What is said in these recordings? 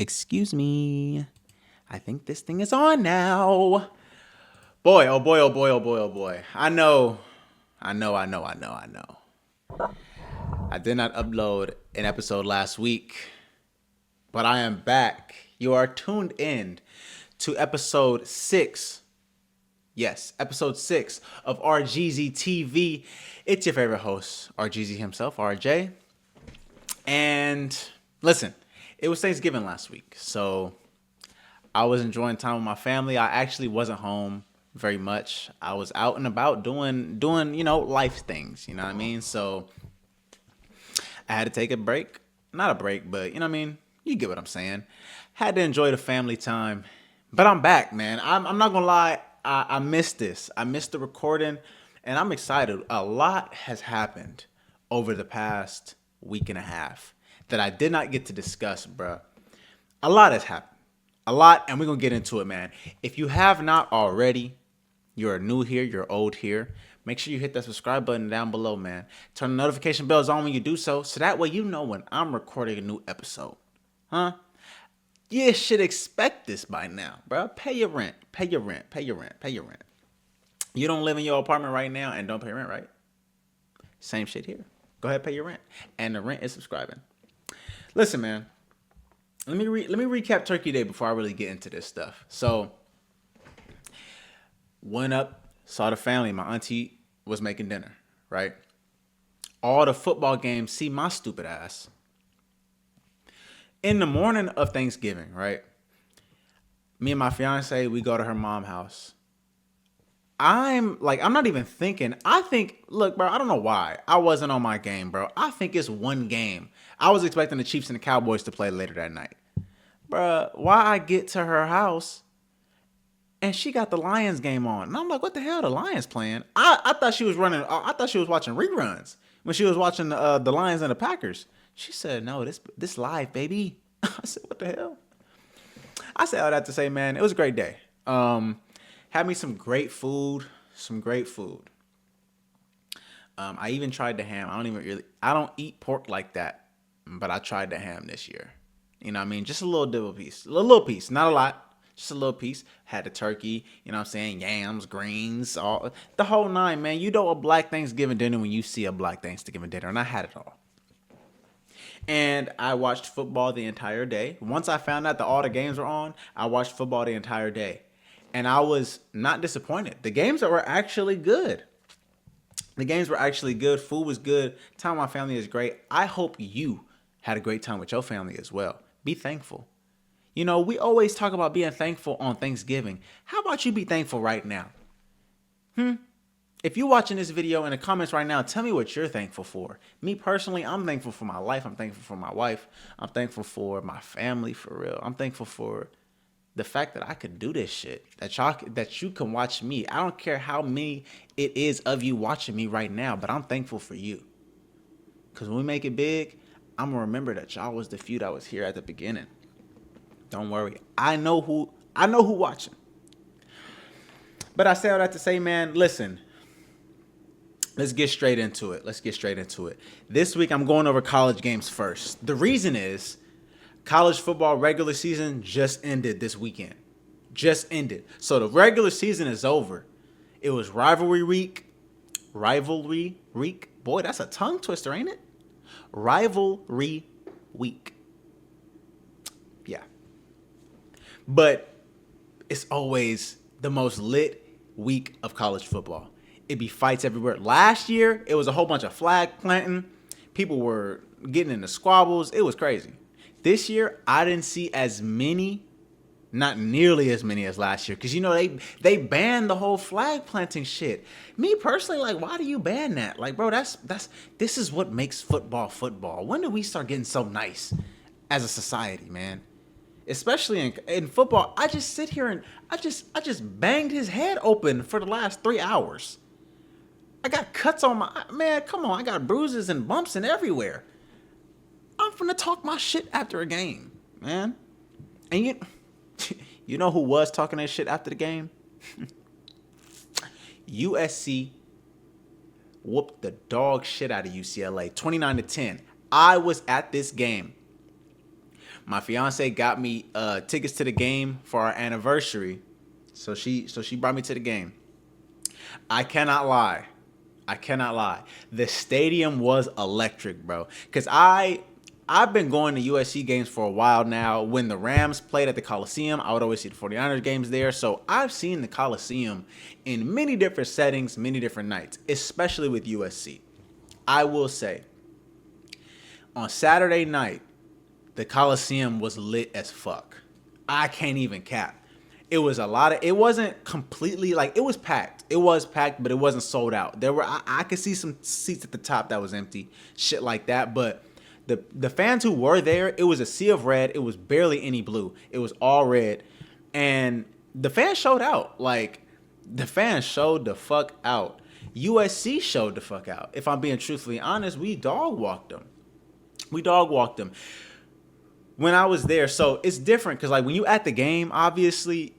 Excuse me. I think this thing is on now. Boy, oh boy, oh boy, oh boy, oh boy. I know. I did not upload an episode last week, but I am back. You are tuned in to episode 6. Yes, episode 6 of RjeezyTV. It's your favorite host, RJeezy himself, RJ. And listen, it was Thanksgiving last week, so I was enjoying time with my family. I actually wasn't home very much. I was out and about doing life things, you know what I mean? So I had to take a break. Not a break, but you know what I mean? You get what I'm saying. Had to enjoy the family time. But I'm back, man. I'm not gonna lie, I missed this. I missed the recording, and I'm excited. A lot has happened over the past week and a half that I did not get to discuss, bruh. A lot has happened. A lot, and we're going to get into it, man. If you have not already, you're new here, you're old here, make sure you hit that subscribe button down below, man. Turn the notification bells on when you do so that way you know when I'm recording a new episode. Huh? You should expect this by now, bro. Pay your rent. Pay your rent. Pay your rent. Pay your rent. You don't live in your apartment right now and don't pay rent, right? Same shit here. Go ahead, pay your rent. And the rent is subscribing. Listen, man. Let me recap Turkey Day before I really get into this stuff. So, went up, saw the family. My auntie was making dinner, right? All the football games, see my stupid ass. In the morning of Thanksgiving, right? Me and my fiance, we go to her mom's house. I'm not even thinking. Look, bro, I don't know why. I wasn't on my game, bro. I think it's one game. I was expecting the Chiefs and the Cowboys to play later that night. Bro, why I get to her house and she got the Lions game on. And I'm like, what the hell, the Lions playing? I thought she was watching reruns when she was watching the Lions and the Packers. She said, no, this live, baby. I said, what the hell? I said all that to say, man, it was a great day. Had me some great food. I even tried the ham. I don't eat pork like that, but I tried the ham this year. You know what I mean? Just a little piece, not a lot, just a little piece. Had the turkey, you know what I'm saying? Yams, greens, all the whole nine, man. You know a black Thanksgiving dinner when you see a black Thanksgiving dinner, and I had it all. And I watched football the entire day. Once I found out that all the games were on, I watched football the entire day. And I was not disappointed. The games were actually good. Food was good. Time with my family is great. I hope you had a great time with your family as well. Be thankful. You know, we always talk about being thankful on Thanksgiving. How about you be thankful right now? If you're watching this video in the comments right now, tell me what you're thankful for. Me personally, I'm thankful for my life. I'm thankful for my wife. I'm thankful for my family, for real. I'm thankful for the fact that I could do this shit, that you can watch me. I don't care how many it is of you watching me right now, but I'm thankful for you. Because when we make it big, I'm going to remember that y'all was the few that was here at the beginning. Don't worry. I know who watching. But I say all that to say, man, listen. Let's get straight into it. This week, I'm going over college games first. The reason is college football regular season just ended this weekend. So the regular season is over. It was rivalry week. Boy, that's a tongue twister, ain't it? Rivalry week. Yeah. But it's always the most lit week of college football. It be fights everywhere. Last year, it was a whole bunch of flag planting. People were getting into squabbles. It was crazy. This year, I didn't see as many, not nearly as many as last year. Because, you know, they banned the whole flag planting shit. Me personally, like, why do you ban that? Like, bro, this is what makes football football. When do we start getting so nice as a society, man? Especially in football, I just sit here and I just banged his head open for the last 3 hours. I got cuts on man, come on, I got bruises and bumps and everywhere. I'm finna talk my shit after a game, man. And you know who was talking that shit after the game? USC whooped the dog shit out of UCLA, 29-10. I was at this game. My fiance got me tickets to the game for our anniversary. So she brought me to the game. I cannot lie. The stadium was electric, bro. Cause I've been going to USC games for a while now. When the Rams played at the Coliseum, I would always see the 49ers games there. So I've seen the Coliseum in many different settings, many different nights, especially with USC. I will say, on Saturday night, the Coliseum was lit as fuck. I can't even cap. It wasn't completely, like, it was packed. It was packed, but it wasn't sold out. I could see some seats at the top that was empty, shit like that. But the fans who were there, it was a sea of red. It was barely any blue. It was all red. And the fans showed out. Like, the fans showed the fuck out. USC showed the fuck out. If I'm being truthfully honest, we dog walked them. When I was there. So it's different because, like, when you at the game, obviously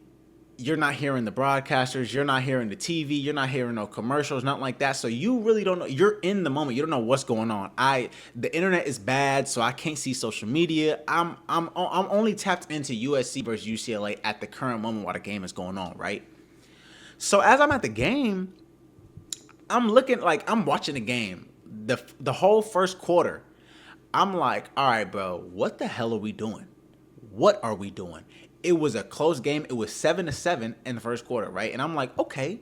you're not hearing the broadcasters, you're not hearing the TV, you're not hearing no commercials, nothing like that. So you really don't know. You're in the moment. You don't know what's going on. The internet is bad, so I can't see social media. I'm only tapped into USC versus UCLA at the current moment while the game is going on, right? So as I'm at the game, I'm watching the game. The whole first quarter. I'm like, all right, bro, what the hell are we doing? What are we doing? It was a close game. It was 7-7 in the first quarter, right? And I'm like, okay,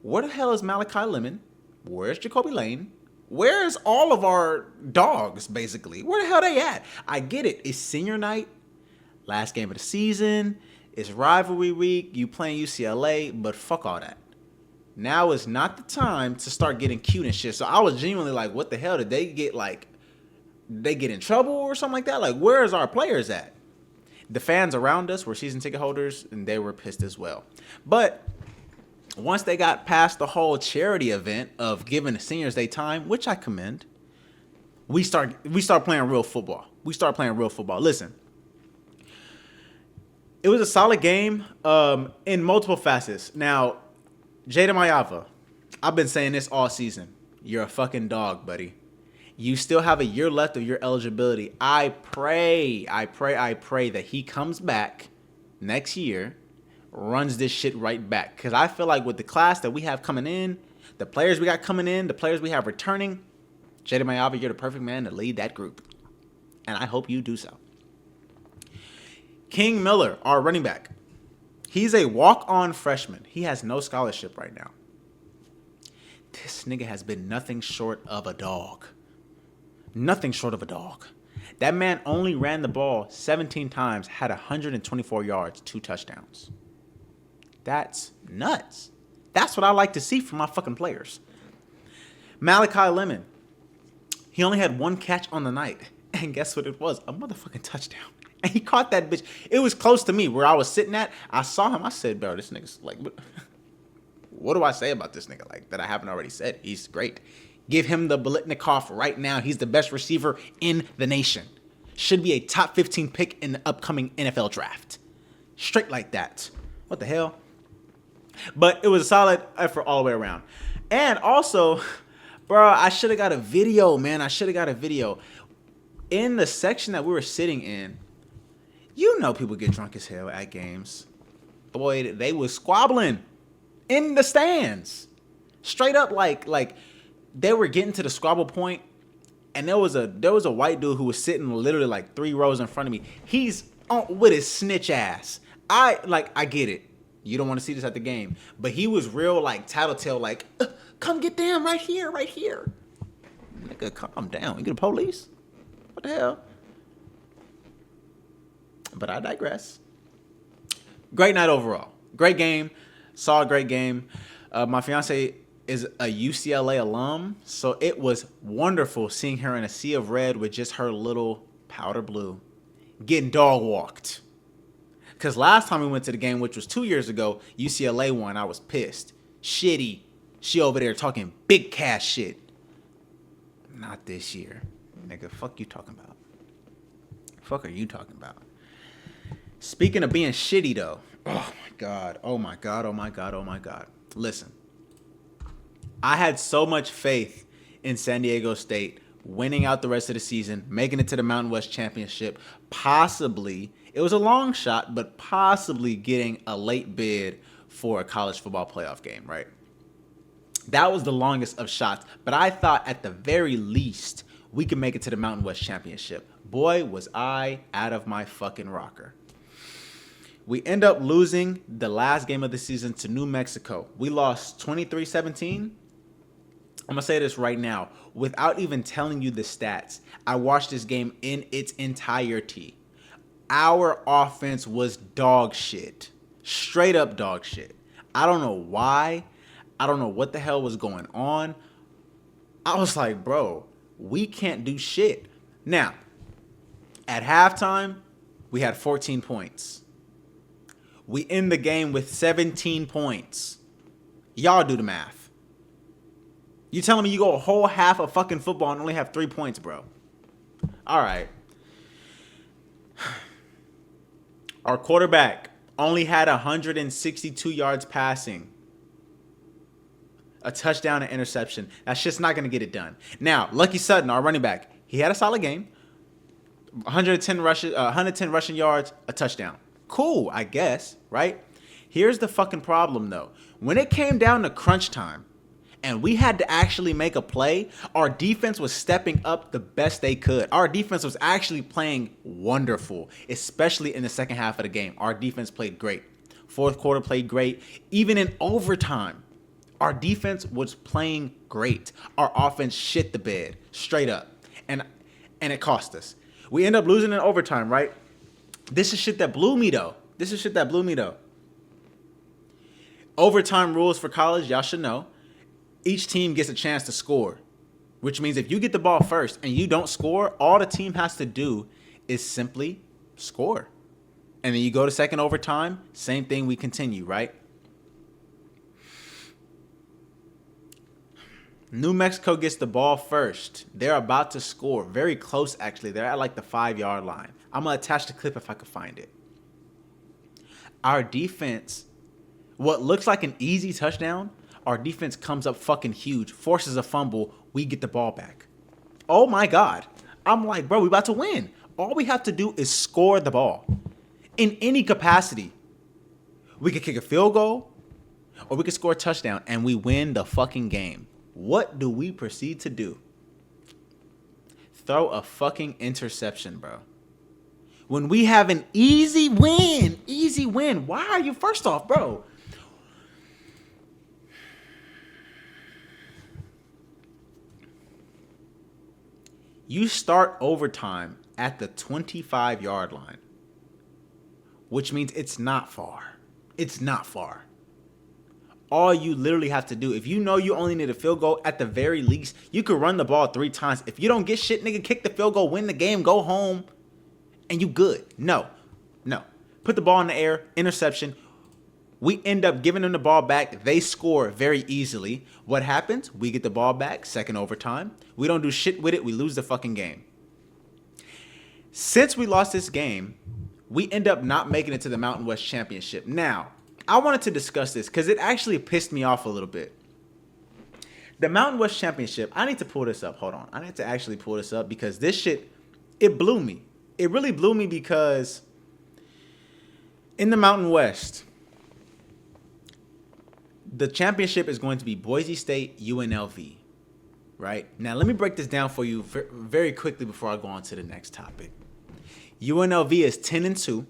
where the hell is Malachi Lemon? Where's Jacoby Lane? Where's all of our dogs, basically? Where the hell they at? I get it. It's senior night, last game of the season. It's rivalry week. You playing UCLA, but fuck all that. Now is not the time to start getting cute and shit. So I was genuinely like, what the hell? Did they get, like, they get in trouble or something like that? Like, where's our players at? The fans around us were season ticket holders, and they were pissed as well. But once they got past the whole charity event of giving the seniors their time, which I commend, we start playing real football. Listen, it was a solid game in multiple facets. Now, Jada Mayava, I've been saying this all season. You're a fucking dog, buddy. You still have a year left of your eligibility. I pray that he comes back next year, runs this shit right back. Because I feel like with the class that we have coming in, the players we got coming in, the players we have returning, Jada Mayava, you're the perfect man to lead that group. And I hope you do so. King Miller, our running back. He's a walk-on freshman. He has no scholarship right now. This nigga has been nothing short of a dog. Nothing short of a dog. That man only ran the ball 17 times, had 124 yards, 2 touchdowns. That's nuts. That's what I like to see from my fucking players. Malachi Lemon. He only had 1 catch on the night. And guess what it was? A motherfucking touchdown. And he caught that bitch. It was close to me where I was sitting at. I saw him. I said, bro, this nigga's like, what do I say about this nigga? Like, that I haven't already said. He's great. Give him the Biletnikoff right now. He's the best receiver in the nation. Should be a top 15 pick in the upcoming NFL draft. Straight like that. What the hell? But it was a solid effort all the way around. And also, bro, I should have got a video, man. In the section that we were sitting in, you know people get drunk as hell at games. Boy, they was squabbling in the stands. Straight up like they were getting to the squabble point, and there was a white dude who was sitting literally like 3 rows in front of me. He's on with his snitch ass. I get it. You don't want to see this at the game, but he was real like tattletale, like, come get them right here. Nigga, calm down. You get the police? What the hell? But I digress. Great night overall. Great game. Saw a great game. My fiance is a UCLA alum, so it was wonderful seeing her in a sea of red with just her little powder blue, getting dog walked. Because last time we went to the game, which was 2 years ago, UCLA won. I was pissed. Shitty. She over there talking big cash shit. Not this year. Nigga, fuck you talking about? Fuck are you talking about? Speaking of being shitty, though. Oh, my God. Listen. I had so much faith in San Diego State winning out the rest of the season, making it to the Mountain West Championship, possibly, it was a long shot, but possibly getting a late bid for a college football playoff game, right? That was the longest of shots, but I thought at the very least we could make it to the Mountain West Championship. Boy, was I out of my fucking rocker. We end up losing the last game of the season to New Mexico. We lost 23-17. I'm going to say this right now. Without even telling you the stats, I watched this game in its entirety. Our offense was dog shit. Straight up dog shit. I don't know why. I don't know what the hell was going on. I was like, bro, we can't do shit. Now, at halftime, we had 14 points. We end the game with 17 points. Y'all do the math. You telling me you go a whole half of fucking football and only have 3 points, bro? All right. Our quarterback only had 162 yards passing. A touchdown and interception. That's just not going to get it done. Now, Lucky Sutton, our running back, he had a solid game. 110 rushing yards, a touchdown. Cool, I guess, right? Here's the fucking problem, though. When it came down to crunch time and we had to actually make a play, our defense was stepping up the best they could. Our defense was actually playing wonderful, especially in the second half of the game. Our defense played great. Fourth quarter played great. Even in overtime, our defense was playing great. Our offense shit the bed, straight up. And it cost us. We end up losing in overtime, right? This is shit that blew me, though. Overtime rules for college, y'all should know. Each team gets a chance to score, which means if you get the ball first and you don't score, all the team has to do is simply score. And then you go to second overtime, same thing, we continue, right? New Mexico gets the ball first. They're about to score. Very close, actually. They're at like the 5-yard line. I'm going to attach the clip if I can find it. Our defense, what looks like an easy touchdown, our defense comes up fucking huge, forces a fumble, we get the ball back. Oh my God. I'm like, bro, we about to win. All we have to do is score the ball. In any capacity. We could kick a field goal, or we could score a touchdown, and we win the fucking game. What do we proceed to do? Throw a fucking interception, bro. When we have an easy win. Why are you, first off, bro? You start overtime at the 25-yard line, which means it's not far. It's not far. All you literally have to do, if you know you only need a field goal, at the very least, you could run the ball 3 times. If you don't get shit, nigga, kick the field goal, win the game, go home, and you good. No. Put the ball in the air, interception. We end up giving them the ball back. They score very easily. What happens? We get the ball back, second overtime. We don't do shit with it. We lose the fucking game. Since we lost this game, we end up not making it to the Mountain West Championship. Now, I wanted to discuss this because it actually pissed me off a little bit. The Mountain West Championship, I need to pull this up. Hold on. I need to actually pull this up because this shit, it blew me. It really blew me because in the Mountain West, the championship is going to be Boise State, UNLV, right? Now, let me break this down for you very quickly before I go on to the next topic. UNLV is 10-2.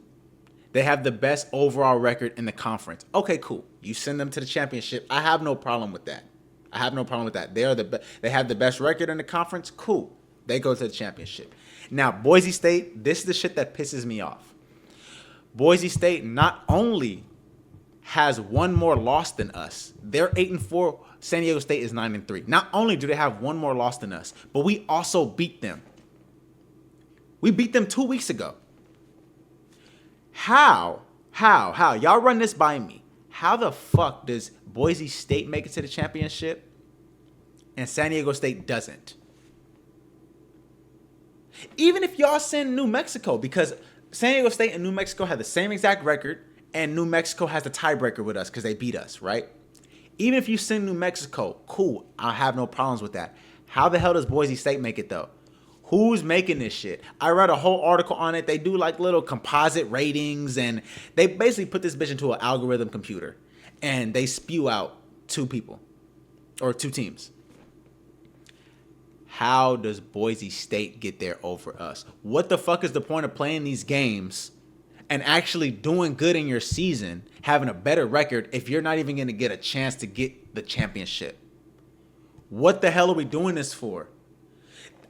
They have the best overall record in the conference. Okay, cool. You send them to the championship. I have no problem with that. They have the best record in the conference. Cool. They go to the championship. Now, Boise State, this is the shit that pisses me off. Boise State not only has one more loss than us. They're 8-4. San Diego State is 9-3. Not only do they have one more loss than us, but we also beat them. We beat them 2 weeks ago. How? Y'all run this by me. How the fuck does Boise State make it to the championship and San Diego State doesn't? Even if y'all send New Mexico, because San Diego State and New Mexico have the same exact record, and New Mexico has the tiebreaker with us because they beat us, right? Even if you send New Mexico, cool, I have no problems with that. How the hell does Boise State make it though? Who's making this shit? I read a whole article on it. They do like little composite ratings, and they basically put this bitch into an algorithm computer, and they spew out two people or two teams. How does Boise State get there over us? What the fuck is the point of playing these games and actually doing good in your season, having a better record, if you're not even going to get a chance to get the championship? What the hell are we doing this for?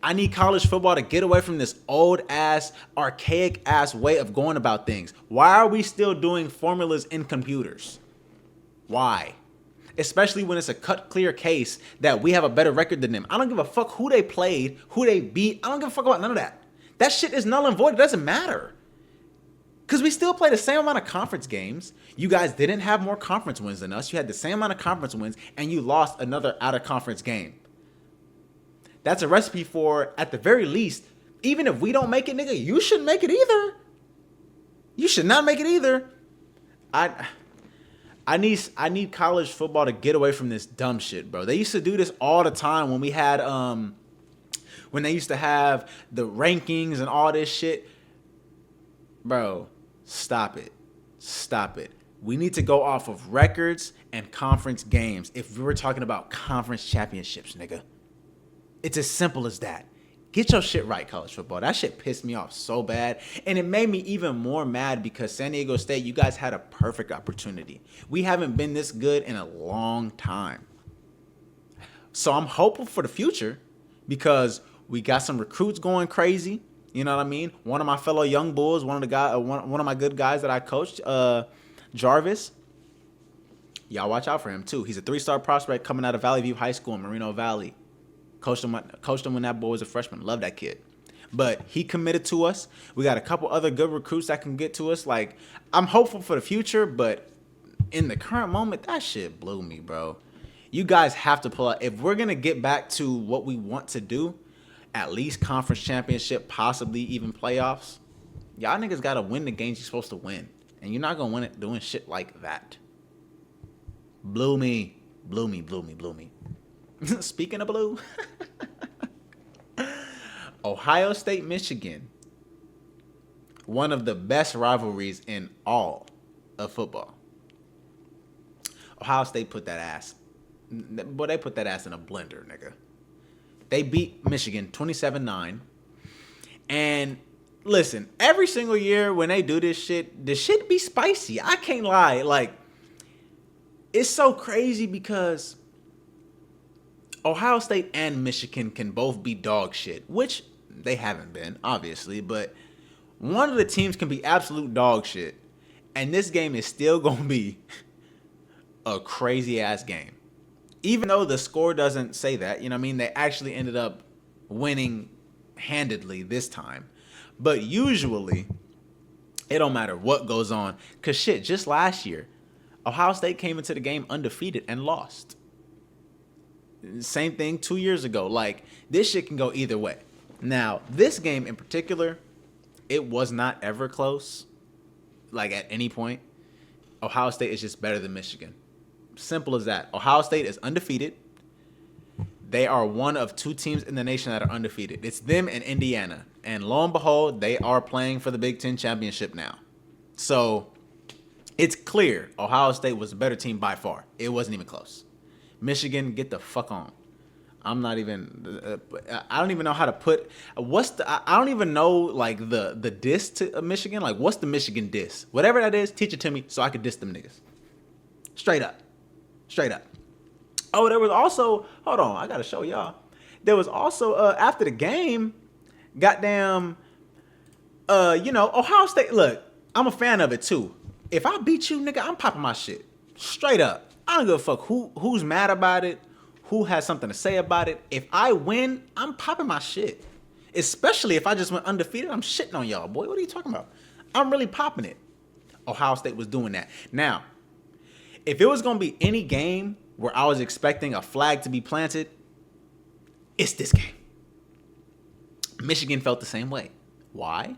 I need college football to get away from this old ass, archaic ass way of going about things. Why are we still doing formulas in computers? Why? Especially when it's a cut clear case that we have a better record than them. I don't give a fuck who they played, who they beat. I don't give a fuck about none of that. That shit is null and void. It doesn't matter. Because we still play the same amount of conference games. You guys didn't have more conference wins than us. You had the same amount of conference wins, and you lost another out-of-conference game. That's a recipe for, at the very least, even if we don't make it, nigga, you shouldn't make it either. You should not make it either. I need college football to get away from this dumb shit, bro. They used to do this all the time when we had when they used to have the rankings and all this shit. Bro, stop it. Stop it. We need to go off of records and conference games if we were talking about conference championships, nigga. It's as simple as that. Get your shit right, college football. That shit pissed me off so bad. And it made me even more mad because San Diego State, you guys had a perfect opportunity. We haven't been this good in a long time. So I'm hopeful for the future because we got some recruits going crazy. You know what I mean? One of my fellow young bulls, one of my good guys that I coached, Jarvis. Y'all watch out for him too. He's a 3-star prospect coming out of Valley View High School in Moreno Valley. Coached him when that boy was a freshman. Love that kid. But he committed to us. We got a couple other good recruits that can get to us. Like, I'm hopeful for the future, but in the current moment, that shit blew me, bro. You guys have to pull out. If we're going to get back to what we want to do, at least conference championship, possibly even playoffs, y'all niggas got to win the games you're supposed to win. And you're not going to win it doing shit like that. Blew me. Blew me, blew me, blew me. Speaking of blue, Ohio State, Michigan, one of the best rivalries in all of football. Ohio State put that ass, boy, they put that ass in a blender, nigga. They beat Michigan 27-9. And listen, every single year when they do this shit be spicy. I can't lie. Like, it's so crazy because Ohio State and Michigan can both be dog shit, which they haven't been, obviously, but one of the teams can be absolute dog shit, and this game is still going to be a crazy-ass game. Even though the score doesn't say that, you know what I mean? They actually ended up winning handedly this time. But usually, it don't matter what goes on, because shit, just last year, Ohio State came into the game undefeated and lost. Same thing 2 years ago. Like, this shit can go either way. Now, this game in particular, it was not ever close. Like, at any point. Ohio State is just better than Michigan. Simple as that. Ohio State is undefeated. They are one of two teams in the nation that are undefeated. It's them and Indiana. And lo and behold, they are playing for the Big Ten championship now. So, it's clear Ohio State was a better team by far. It wasn't even close. Michigan, get the fuck on. I'm not even. I don't even know how to put. I don't even know like the diss to Michigan. Like, what's the Michigan diss? Whatever that is, teach it to me so I could diss them niggas. Straight up. Straight up. Oh, there was also. Hold on, I gotta show y'all. There was also after the game, goddamn. Ohio State. Look, I'm a fan of it too. If I beat you, nigga, I'm popping my shit. Straight up. I don't give a fuck who's mad about it, who has something to say about it. If I win, I'm popping my shit. Especially if I just went undefeated, I'm shitting on y'all, boy. What are you talking about? I'm really popping it. Ohio State was doing that. Now, if it was going to be any game where I was expecting a flag to be planted, it's this game. Michigan felt the same way. Why?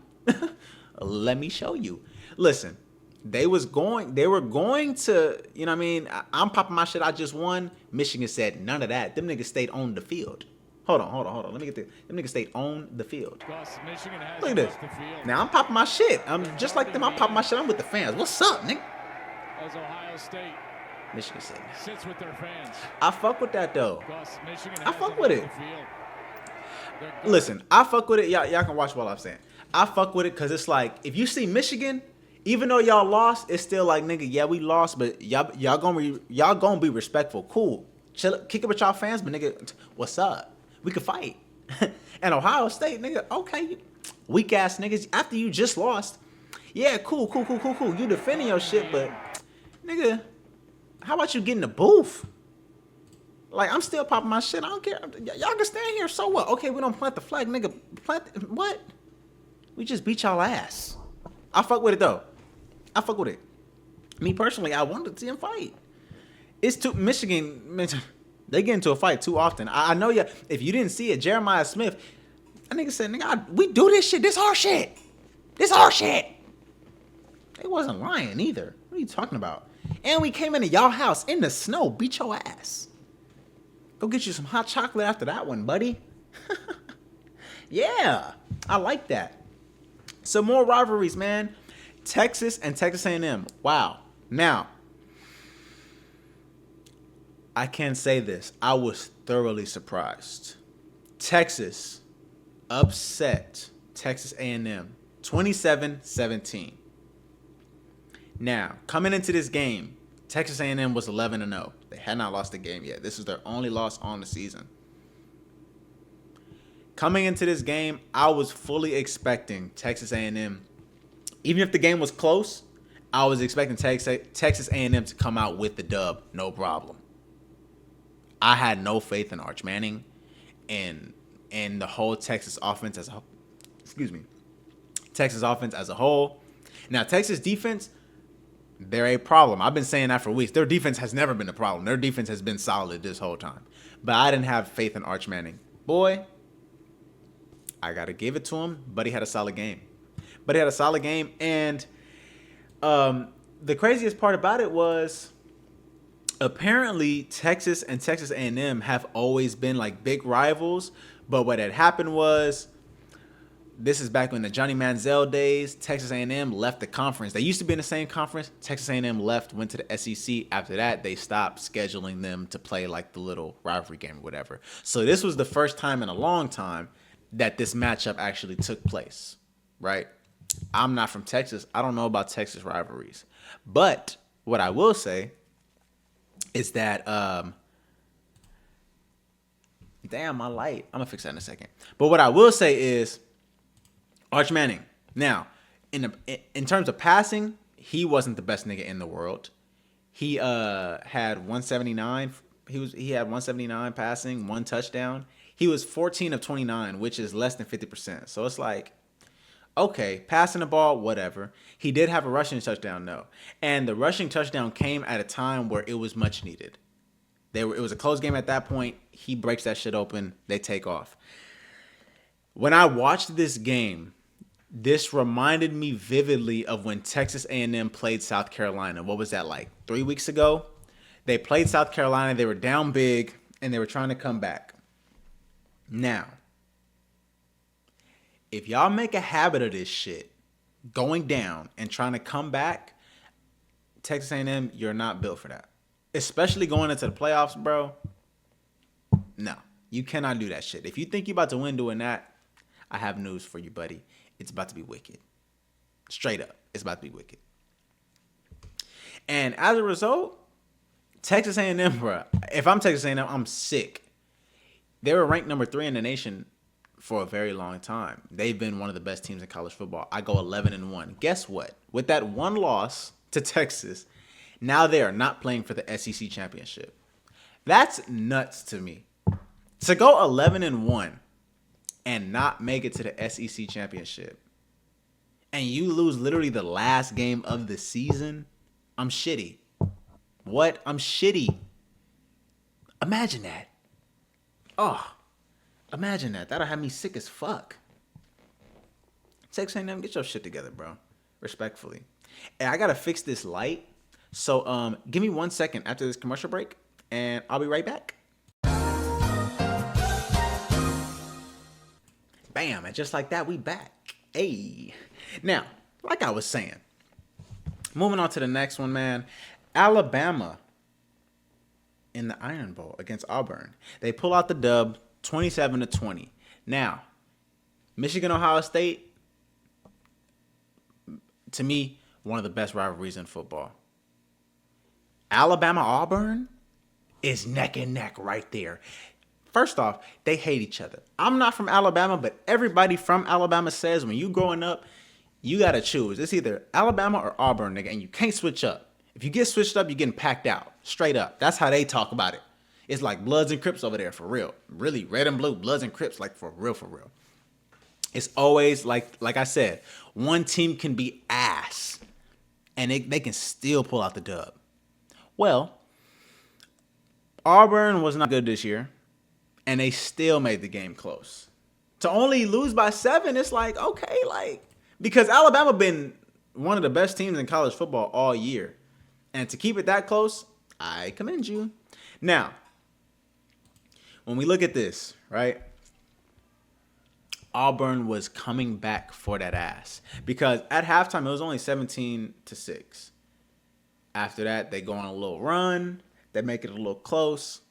Let me show you. Listen. They were going to, you know what I mean? I'm popping my shit. I just won. Michigan said none of that. Them niggas stayed on the field. Hold on. Let me get them niggas stayed on the field. Look at this. Now I'm popping my shit. I'm just like them. I'm popping my shit. I'm with the fans. What's up, nigga? As Ohio State Michigan State sits with their fans. I fuck with that though. I fuck with it. Listen, I fuck with it. Y'all can watch what I'm saying. I fuck with it because it's like if you see Michigan, even though y'all lost, it's still like nigga, yeah, we lost, but y'all gonna be respectful. Cool. Chill, kick it with y'all fans, but nigga, what's up? We could fight. And Ohio State, nigga, okay, weak ass niggas. After you just lost, yeah, cool. You defending your shit, but nigga, how about you get in the booth? Like, I'm still popping my shit. I don't care. Y'all can stand here, so what? Okay, we don't plant the flag, nigga. What? We just beat y'all ass. I fuck with it, though. I fuck with it. Me, personally, I wanted to see him fight. It's too... Michigan, they get into a fight too often. I know you... If you didn't see it, Jeremiah Smith, that nigga said, nigga, we do this shit. This our shit. They wasn't lying, either. What are you talking about? And we came into y'all house in the snow, beat your ass. Go get you some hot chocolate after that one, buddy. Yeah, I like that. Some more rivalries, man. Texas and Texas A&M. Wow. Now, I can say this. I was thoroughly surprised. Texas upset Texas A&M 27-17. Now, coming into this game, Texas A&M was 11-0. They had not lost a game yet. This is their only loss on the season. Coming into this game, I was fully expecting Texas A&M, even if the game was close, I was expecting Texas A&M to come out with the dub, no problem. I had no faith in Arch Manning and the whole Texas offense as a whole. Texas offense as a whole. Now, Texas defense, they're a problem. I've been saying that for weeks. Their defense has never been a problem. Their defense has been solid this whole time. But I didn't have faith in Arch Manning. Boy, I got to give it to him. But he had a solid game. And the craziest part about it was apparently Texas and Texas A&M have always been like big rivals. But what had happened was, this is back in the Johnny Manziel days. Texas A&M left the conference. They used to be in the same conference. Texas A&M left, went to the SEC. After that, they stopped scheduling them to play like the little rivalry game or whatever. So this was the first time in a long time that this matchup actually took place, right? I'm not from Texas. I don't know about Texas rivalries. But what I will say is that, damn, my light. I'm going to fix that in a second. But what I will say is, Arch Manning. Now, in terms of passing, he wasn't the best nigga in the world. He had 179. He had 179 passing, 1 touchdown. He was 14 of 29, which is less than 50%. So it's like, okay, passing the ball, whatever. He did have a rushing touchdown, though. And the rushing touchdown came at a time where it was much needed. It was a close game at that point. He breaks that shit open. They take off. When I watched this game, this reminded me vividly of when Texas A&M played South Carolina. What was that, like 3 weeks ago? They played South Carolina. They were down big, and they were trying to come back. Now, if y'all make a habit of this shit, going down and trying to come back, Texas A&M, you're not built for that. Especially going into the playoffs, bro. No, you cannot do that shit. If you think you're about to win doing that, I have news for you, buddy. It's about to be wicked. Straight up, it's about to be wicked. And as a result, Texas A&M, bro, if I'm Texas A&M, I'm sick. They were ranked number 3 in the nation for a very long time. They've been one of the best teams in college football. I go 11-1. Guess what? With that one loss to Texas, now they are not playing for the SEC championship. That's nuts to me. To go 11-1 and not make it to the SEC championship, and you lose literally the last game of the season, I'm shitty. What? I'm shitty. Imagine that. Oh, imagine that. That'll have me sick as fuck. Texas A&M, get your shit together, bro. Respectfully. And I gotta fix this light. So give me 1 second after this commercial break, and I'll be right back. Bam. And just like that, we back. Hey. Now, like I was saying, moving on to the next one, man. Alabama in the Iron Bowl against Auburn. They pull out the dub 27-20. Now, Michigan, Ohio State, to me, one of the best rivalries in football. Alabama, Auburn is neck and neck right there. First off, they hate each other. I'm not from Alabama, but everybody from Alabama says when you growing up, you got to choose. It's either Alabama or Auburn, nigga, and you can't switch up. If you get switched up, you're getting packed out. Straight up. That's how they talk about it. It's like Bloods and Crips over there, for real. Really, red and blue, Bloods and Crips, like for real, for real. It's always, like I said, one team can be ass, and they can still pull out the dub. Well, Auburn was not good this year, and they still made the game close. To only lose by 7, it's like, okay, like, because Alabama been one of the best teams in college football all year. And to keep it that close, I commend you. Now, when we look at this, right, Auburn was coming back for that ass. Because at halftime, it was only 17-6. After that, they go on a little run. They make it a little close.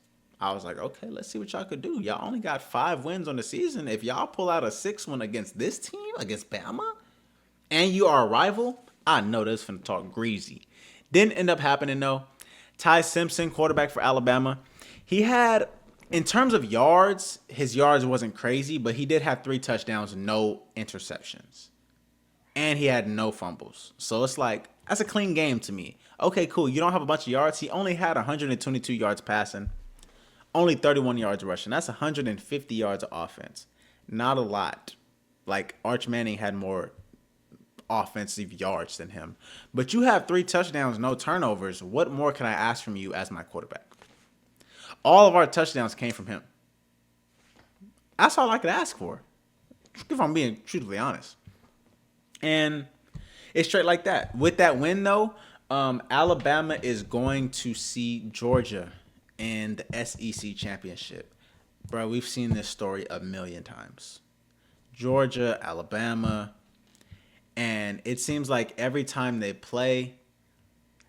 I was like, okay, let's see what y'all could do. Y'all only got 5 wins on the season. If y'all pull out a 6th one against this team, against Bama, and you are a rival, I know this finna talk greasy. Didn't end up happening, though. Ty Simpson, quarterback for Alabama. He had, in terms of yards, his yards wasn't crazy, but he did have 3 touchdowns, no interceptions. And he had no fumbles. So it's like, that's a clean game to me. Okay, cool. You don't have a bunch of yards. He only had 122 yards passing, only 31 yards rushing. That's 150 yards of offense. Not a lot. Like, Arch Manning had more offensive yards than him. But you have 3 touchdowns, no turnovers. What more can I ask from you as my quarterback? All of our touchdowns came from him. That's all I could ask for, if I'm being truthfully honest. And it's straight like that. With that win, though, Alabama is going to see Georgia in the SEC championship. Bro, we've seen this story a million times. Georgia, Alabama, and it seems like every time they play,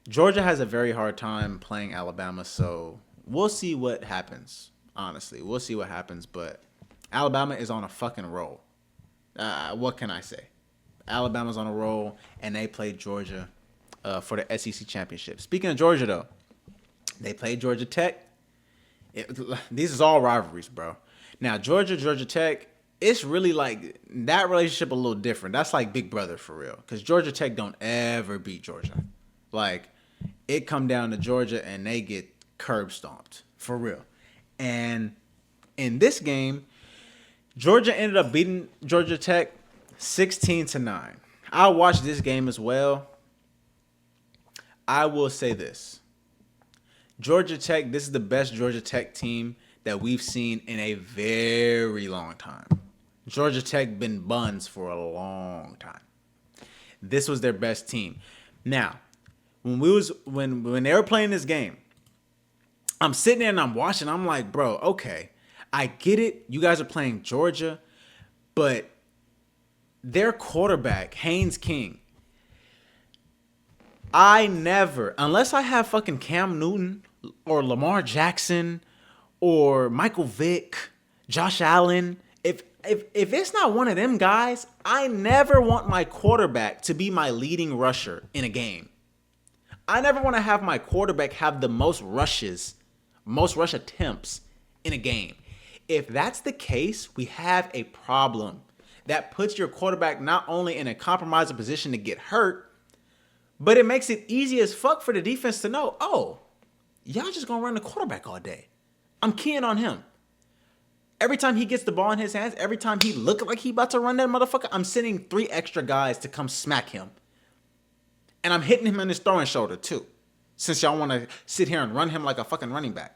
Georgia has a very hard time playing Alabama, so we'll see what happens, honestly. We'll see what happens, but Alabama is on a fucking roll. What can I say? Alabama's on a roll, and they play Georgia for the SEC championship. Speaking of Georgia, though, they played Georgia Tech. These is all rivalries, bro. Now, Georgia Tech, it's really like that relationship a little different. That's like Big Brother for real, because Georgia Tech don't ever beat Georgia. Like, it come down to Georgia, and they get curb stomped for real. And in this game, Georgia ended up beating Georgia Tech 16-9. I watched this game as well. I will say this. Georgia Tech, this is the best Georgia Tech team that we've seen in a very long time. Georgia Tech been buns for a long time. This was their best team. Now, when they were playing this game, I'm sitting there and I'm watching. I'm like, bro, okay, I get it. You guys are playing Georgia, but their quarterback, Haynes King, I never, unless I have fucking Cam Newton or Lamar Jackson or Michael Vick, Josh Allen, if it's not one of them guys, I never want my quarterback to be my leading rusher in a game. I never want to have my quarterback have the most rush attempts in a game. If that's the case, we have a problem. That puts your quarterback not only in a compromising position to get hurt, but it makes it easy as fuck for the defense to know, oh, y'all just gonna run the quarterback all day. I'm keying on him. Every time he gets the ball in his hands, every time he look like he about to run that motherfucker, I'm sending 3 extra guys to come smack him. And I'm hitting him in his throwing shoulder too, since y'all want to sit here and run him like a fucking running back.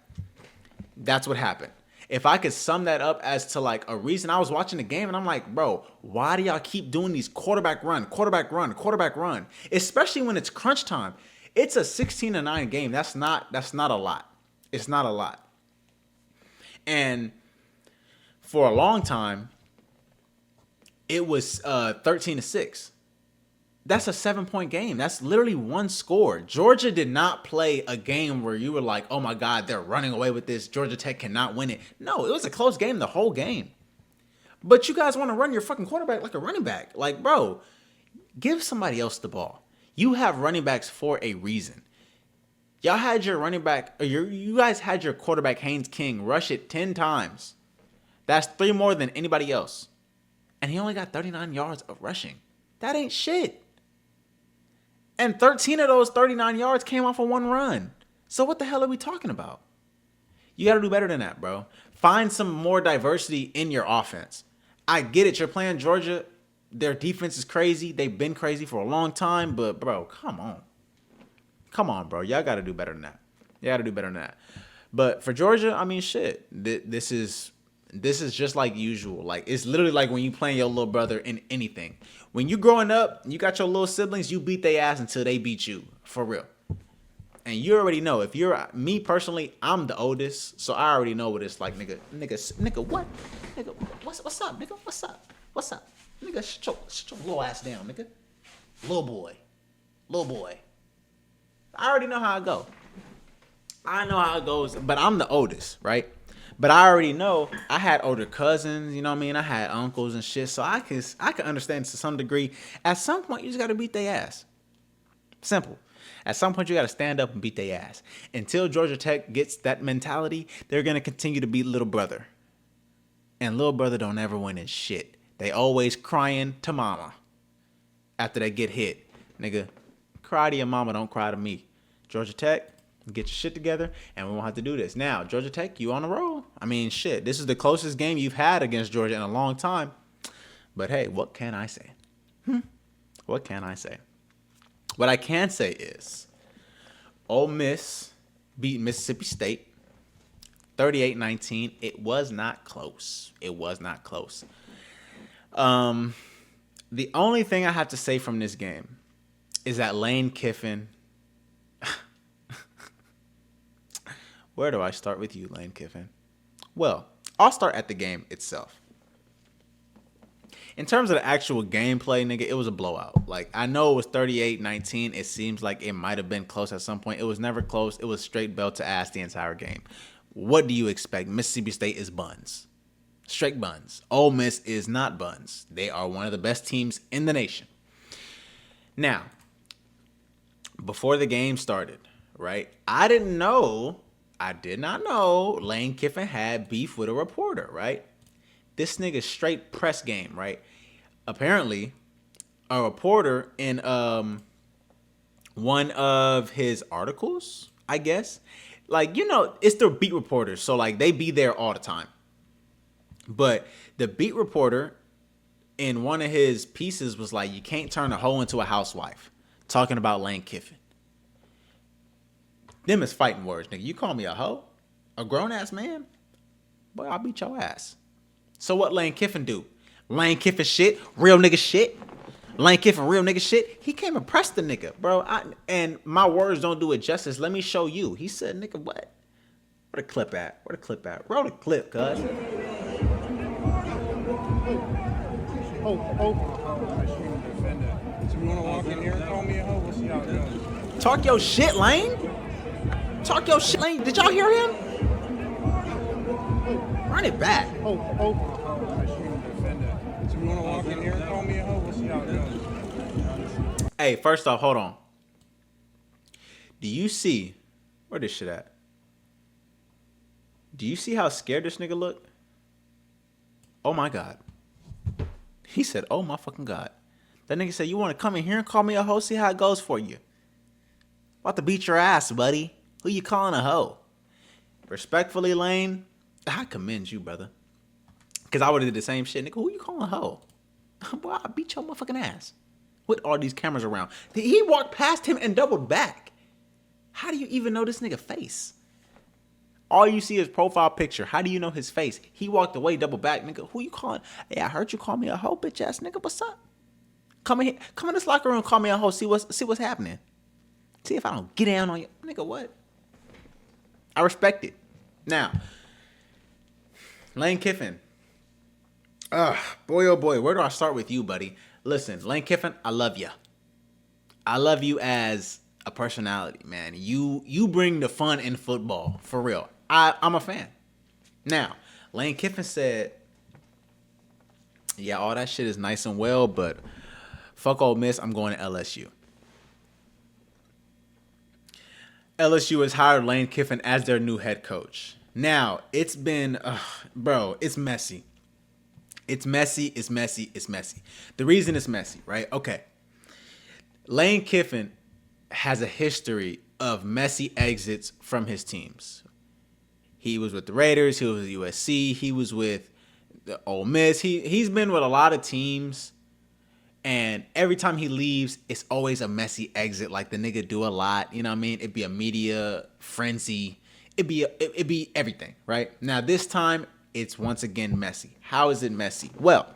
That's what happened. If I could sum that up as to like a reason, I was watching the game and I'm like, bro, why do y'all keep doing these quarterback run, especially when it's crunch time? It's a 16-9 game. That's not a lot. It's not a lot. And for a long time, it was 13-6. That's a 7-point game. That's literally one score. Georgia did not play a game where you were like, oh my God, they're running away with this. Georgia Tech cannot win it. No, it was a close game the whole game. But you guys want to run your fucking quarterback like a running back. Like, bro, give somebody else the ball. You have running backs for a reason. Y'all had your running back, or you guys had your quarterback, Haynes King, rush it 10 times. That's 3 more than anybody else. And he only got 39 yards of rushing. That ain't shit. And 13 of those 39 yards came off of one run. So what the hell are we talking about? You got to do better than that, bro. Find some more diversity in your offense. I get it. You're playing Georgia. Their defense is crazy. They've been crazy for a long time. But, bro, come on. Come on, bro. Y'all got to do better than that. You got to do better than that. But for Georgia, I mean, shit. This is just like usual. Like, it's literally like when you playing your little brother in anything. When you growing up, you got your little siblings, you beat their ass until they beat you. For real. And you already know. If you're me personally, I'm the oldest, so I already know what it's like, nigga, what? Nigga, what's up, nigga? What's up? Nigga, shut your little ass down, nigga. Little boy. I already know how it go. I know how it goes, but I'm the oldest, right? But I already know I had older cousins, you know what I mean? I had uncles and shit, so I can understand to some degree. At some point, you just got to beat their ass. Simple. At some point, you got to stand up and beat their ass. Until Georgia Tech gets that mentality, they're going to continue to beat little brother. And little brother don't ever win in shit. They always crying to mama after they get hit. Nigga, cry to your mama, don't cry to me. Georgia Tech, get your shit together, and we won't have to do this. Now, Georgia Tech, you on the roll. I mean, shit, this is the closest game you've had against Georgia in a long time. But hey, what can I say? What can I say? What I can say is Ole Miss beat Mississippi State 38-19. It was not close. It was not close. The only thing I have to say from this game is that Lane Kiffin. Where do I start with you, Lane Kiffin? Well, I'll start at the game itself. In terms of the actual gameplay, nigga, it was a blowout. Like, I know it was 38-19. It seems like it might have been close at some point. It was never close. It was straight belt to ass the entire game. What do you expect? Mississippi State is buns. Straight buns. Ole Miss is not buns. They are one of the best teams in the nation. Now, before the game started, right, I did not know Lane Kiffin had beef with a reporter, right? This nigga straight press game, right? Apparently, a reporter in one of his articles, I guess, like, you know, it's the beat reporters, so like they be there all the time. But the beat reporter in one of his pieces was like, you can't turn a hoe into a housewife, talking about Lane Kiffin. Them is fighting words, nigga. You call me a hoe? A grown-ass man? Boy, I'll beat your ass. So what Lane Kiffin do? Lane Kiffin shit, real nigga shit. Lane Kiffin, real nigga shit. He came and pressed the nigga, bro. And my words don't do it justice. Let me show you. He said, nigga, what? Where the clip at? Roll the clip, cuz. So you want to walk in here and call me a hoe? We'll see how it goes. Talk your shit, Lane. Talk your shit, Lane. Did y'all hear him? Run it back. So you want to walk in here and call me a hoe? We'll see how it goes. Hey, first off, hold on. Do you see where this shit at? Do you see how scared this nigga looked? Oh my God. He said, oh my fucking God. That nigga said, you want to come in here and call me a hoe? See how it goes for you. About to beat your ass, buddy. Who you calling a hoe? Respectfully, Lane, I commend you, brother. Because I would have did the same shit. Nigga, who you calling a hoe? Boy, I beat your motherfucking ass. With all these cameras around. He walked past him and doubled back. How do you even know this nigga face? All you see is profile picture. How do you know his face? He walked away, double back. Nigga, who you calling? Hey, I heard you call me a hoe, bitch ass nigga. What's up? Come in here. Come in this locker room, call me a hoe. See what's happening. See if I don't get down on you. Nigga, what? I respect it. Now, Lane Kiffin. Boy, oh boy, where do I start with you, buddy? Listen, Lane Kiffin, I love you. I love you as a personality, man. You bring the fun in football, for real. I'm a fan. Now, Lane Kiffin said, yeah, all that shit is nice and well, but fuck Ole Miss, I'm going to LSU. LSU has hired Lane Kiffin as their new head coach. Now, it's been, it's messy. It's messy. The reason it's messy, right? Okay. Lane Kiffin has a history of messy exits from his teams. He was with the Raiders. He was with USC. He was with the Ole Miss. He's been with a lot of teams. And every time he leaves, it's always a messy exit. Like the nigga do a lot. You know what I mean? It'd be a media frenzy. It'd be everything, right? Now, this time, it's once again messy. How is it messy? Well,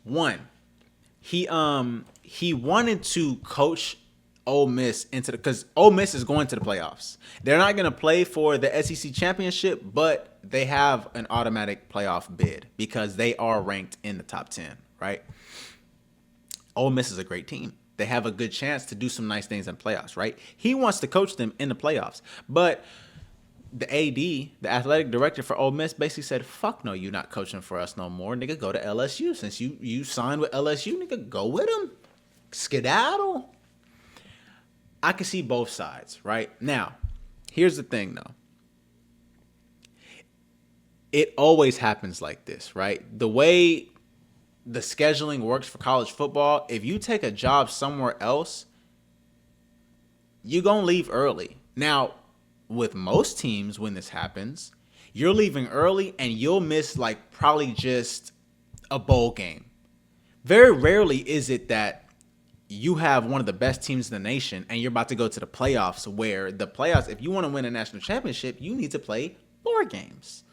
one, he wanted to coach Ole Miss because Ole Miss is going to the playoffs. They're not going to play for the SEC championship, but they have an automatic playoff bid because they are ranked in the top 10, right? Ole Miss is a great team. They have a good chance to do some nice things in playoffs, right? He wants to coach them in the playoffs, but the AD, the athletic director for Ole Miss, basically said, fuck no, you're not coaching for us no more. Nigga, go to LSU. Since you signed with LSU, nigga, go with them. Skedaddle. I can see both sides, right? Now, here's the thing, though. It always happens like this, right? The way the scheduling works for college football, if you take a job somewhere else, you're going to leave early. Now, with most teams, when this happens, you're leaving early and you'll miss like probably just a bowl game. Very rarely is it that you have one of the best teams in the nation and you're about to go to the playoffs, where the playoffs, if you want to win a national championship, you need to play 4 games.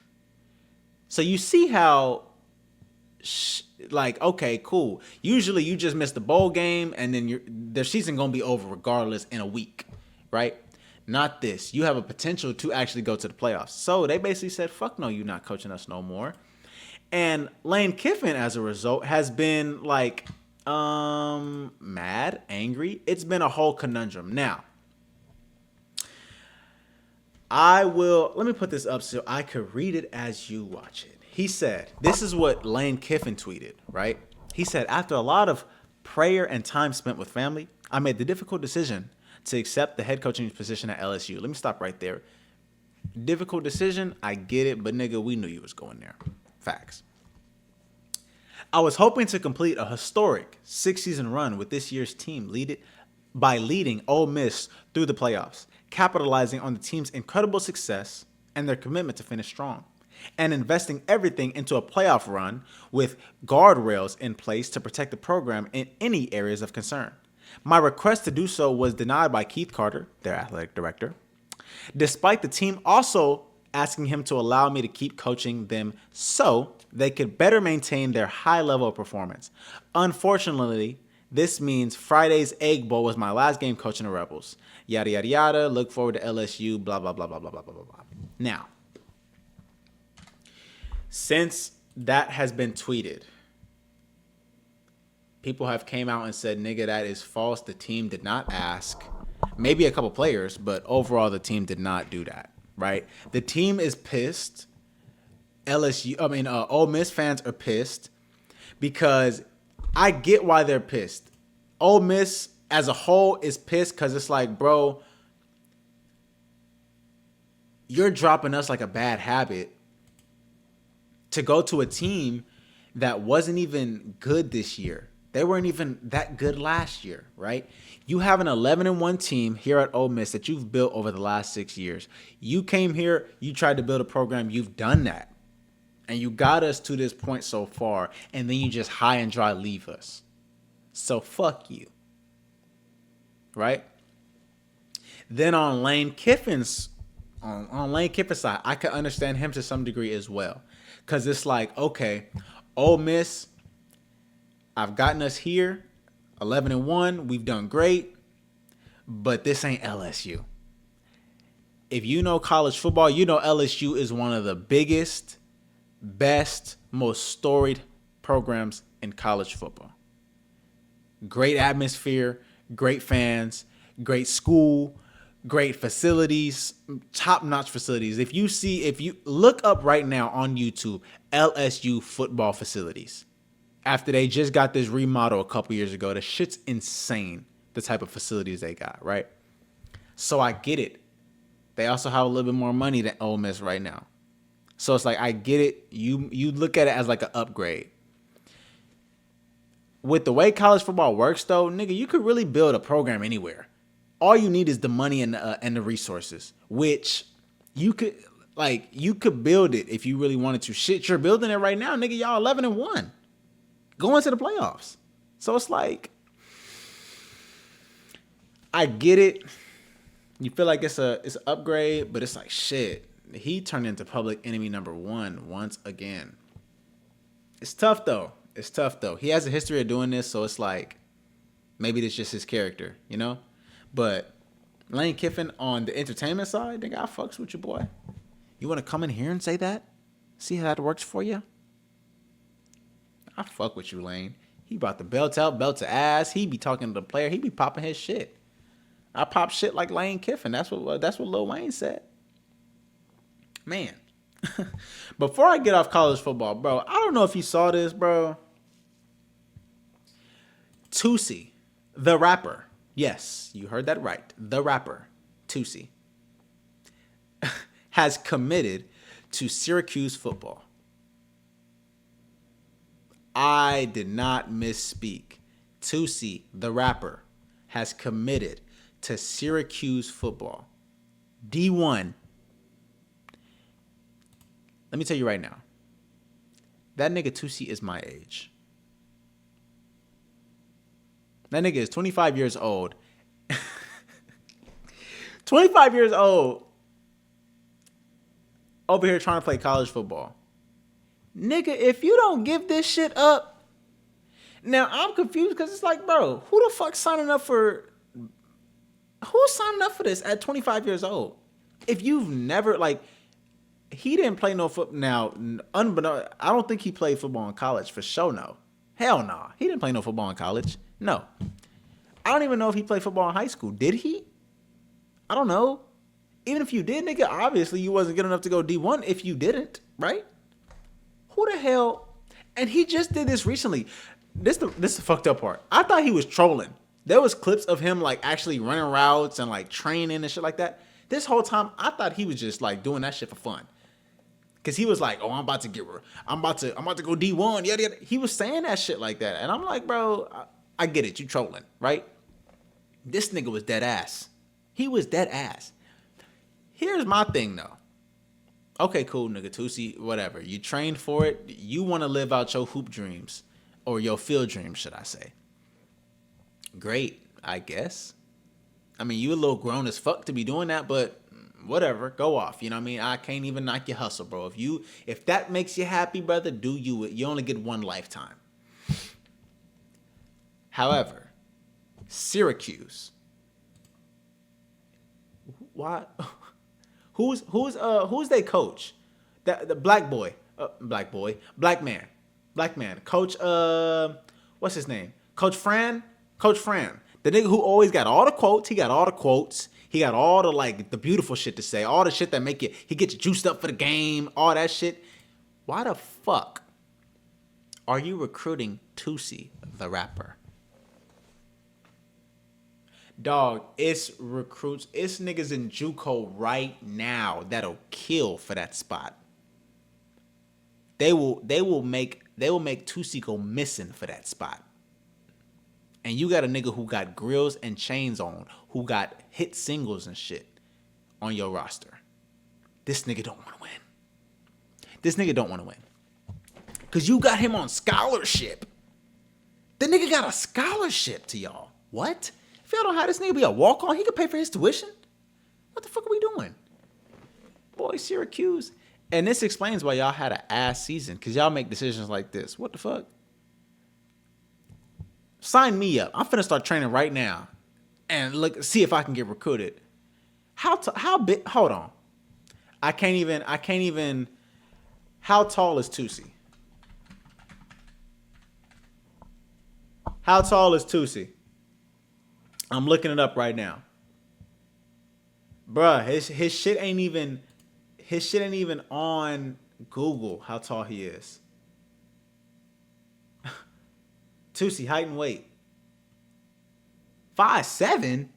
So you see how, okay, cool. Usually you just miss the bowl game and then their season going to be over regardless in a week, right? Not this. You have a potential to actually go to the playoffs. So they basically said, fuck no, you're not coaching us no more. And Lane Kiffin, as a result, has been like mad, angry. It's been a whole conundrum. Now, let me put this up so I could read it as you watch it. He said, this is what Lane Kiffin tweeted, right? He said, after a lot of prayer and time spent with family, I made the difficult decision to accept the head coaching position at LSU. Let me stop right there. Difficult decision, I get it, but nigga, we knew you was going there. Facts. I was hoping to complete a historic 6-season run with this year's team leading Ole Miss through the playoffs, capitalizing on the team's incredible success and their commitment to finish strong, and investing everything into a playoff run with guardrails in place to protect the program in any areas of concern. My request to do so was denied by Keith Carter, their athletic director, despite the team also asking him to allow me to keep coaching them so they could better maintain their high level of performance. Unfortunately, this means Friday's Egg Bowl was my last game coaching the Rebels. Yada, yada, yada. Look forward to LSU, blah, blah, blah, blah, blah, blah, blah, blah. Now, since that has been tweeted, people have came out and said, nigga, that is false. The team did not ask. Maybe a couple players, but overall the team did not do that, right? The team is pissed. Ole Miss fans are pissed because I get why they're pissed. Ole Miss as a whole is pissed because it's like, bro, you're dropping us like a bad habit to go to a team that wasn't even good this year. They weren't even that good last year, right? You have an 11-1 team here at Ole Miss that you've built over the last 6 years. You came here, you tried to build a program, you've done that. And you got us to this point so far, and then you just high and dry leave us. So fuck you. Right? Then on Lane Kiffin's side, I can understand him to some degree as well. Because it's like, okay, Ole Miss, I've gotten us here, 11-1, we've done great, but this ain't LSU. If you know college football, you know LSU is one of the biggest, best, most storied programs in college football. Great atmosphere, great fans, great school, great facilities, top-notch facilities. If you look up right now on YouTube, LSU football facilities. After they just got this remodel a couple years ago, the shit's insane, the type of facilities they got, right? So I get it. They also have a little bit more money than Ole Miss right now. So it's like, I get it. You look at it as like an upgrade. With the way college football works, though, nigga, you could really build a program anywhere. All you need is the money and the resources, which you could build it if you really wanted to. Shit, you're building it right now, nigga. Y'all 11-1, going to the playoffs. So it's like, I get it. You feel like it's an upgrade, but it's like, shit. He turned into public enemy number one once again. It's tough though. He has a history of doing this, so it's like, maybe it's just his character, you know? But Lane Kiffin on the entertainment side, nigga, I fucks with you, boy. You want to come in here and say that? See how that works for you? I fuck with you, Lane. He brought the belt out, belt to ass. He be talking to the player. He be popping his shit. I pop shit like Lane Kiffin. That's what Lil Wayne said. Man. Before I get off college football, bro, I don't know if you saw this, bro. Tootsie, the rapper. Yes, you heard that right. The rapper, Tootsie, has committed to Syracuse football. I did not misspeak. Tootsie, the rapper, has committed to Syracuse football. D1. Let me tell you right now. That nigga Tootsie is my age. That nigga is 25 years old. 25 years old. Over here trying to play college football. Nigga, if you don't give this shit up. Now, I'm confused because it's like, bro, who the fuck signing up for... Who's signing up for this at 25 years old? If you've never, like... He didn't play no football. Now, I don't think he played football in college for sure, no. Hell no. He didn't play no football in college. No. I don't even know if he played football in high school. Did he? I don't know. Even if you did, nigga, obviously you wasn't good enough to go D1 if you didn't, right? Who the hell? And he just did this recently. This is the fucked up part. I thought he was trolling. There was clips of him like actually running routes and like training and shit like that. This whole time, I thought he was just like doing that shit for fun. Cause he was like, "Oh, I'm about to go D1." Yada yada. He was saying that shit like that, and I'm like, bro, I get it. You trolling, right? This nigga was dead ass. He was dead ass. Here's my thing though. Okay, cool, nigga, Tootsie, whatever. You trained for it. You want to live out your hoop dreams, or your field dreams, should I say? Great, I guess. I mean, you a little grown as fuck to be doing that, but. Whatever, go off. You know what I mean? I can't even knock your hustle, bro. If that makes you happy, brother, do you. You only get one lifetime. However, Syracuse. Why? Who's their coach? The black man. Coach. What's his name? Coach Fran. The nigga who always got all the quotes. He got all the quotes. He got all the like the beautiful shit to say, all the shit that make you, he gets you juiced up for the game, all that shit. Why the fuck are you recruiting Tootsie, the rapper? Dog, it's recruits, it's niggas in JUCO right now that'll kill for that spot. They will make Tootsie go missing for that spot. And you got a nigga who got grills and chains on, who got hit singles and shit on your roster. This nigga don't want to win. Because you got him on scholarship. The nigga got a scholarship to y'all. What? If y'all don't have this nigga be a walk-on, he could pay for his tuition? What the fuck are we doing? Boy, Syracuse. And this explains why y'all had an ass season. Because y'all make decisions like this. What the fuck? Sign me up. I'm finna start training right now, and see if I can get recruited. How big? Hold on. I can't even. How tall is Tootsie? How tall is Tusi? I'm looking it up right now. Bruh, his shit ain't even on Google how tall he is. Tusi, height and weight. 5'7"?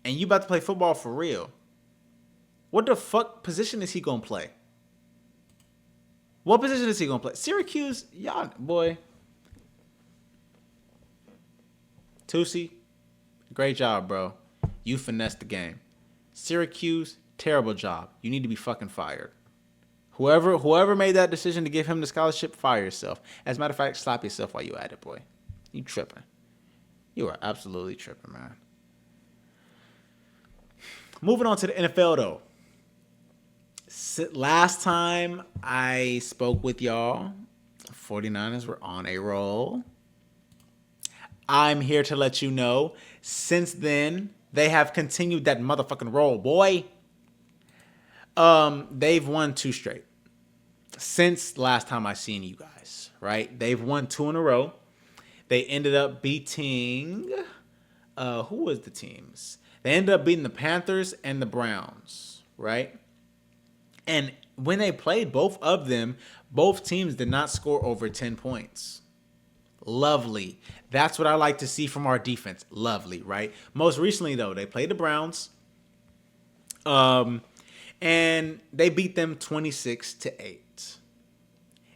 And you about to play football for real. What the fuck position is he gonna play? What position is he gonna play? Syracuse, y'all, boy. Tusi, great job, bro. You finessed the game. Syracuse, terrible job. You need to be fucking fired. Whoever made that decision to give him the scholarship, fire yourself. As a matter of fact, slap yourself while you at it, boy. You tripping. You are absolutely tripping, man. Moving on to the NFL, though. Last time I spoke with y'all, 49ers were on a roll. I'm here to let you know, since then, they have continued that motherfucking roll, boy. They've won 2 straight. Since last time I seen you guys, right? They've won 2 in a row. They ended up beating, who was the teams? They ended up beating the Panthers and the Browns, right? And when they played both of them, both teams did not score over 10 points. Lovely. That's what I like to see from our defense. Lovely, right? Most recently, though, they played the Browns. And they beat them 26-8.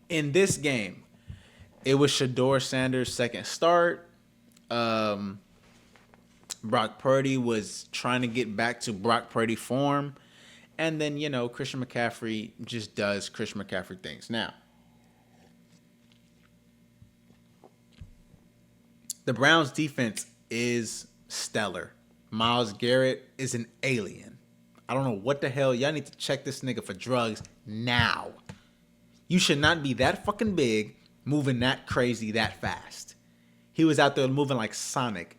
In this game, it was Shador Sanders' second start. Brock Purdy was trying to get back to Brock Purdy form. And then, Christian McCaffrey just does Christian McCaffrey things. Now, the Browns' defense is stellar. Myles Garrett is an alien. I don't know what the hell. Y'all need to check this nigga for drugs now. You should not be that fucking big, moving that crazy, that fast. He was out there moving like Sonic.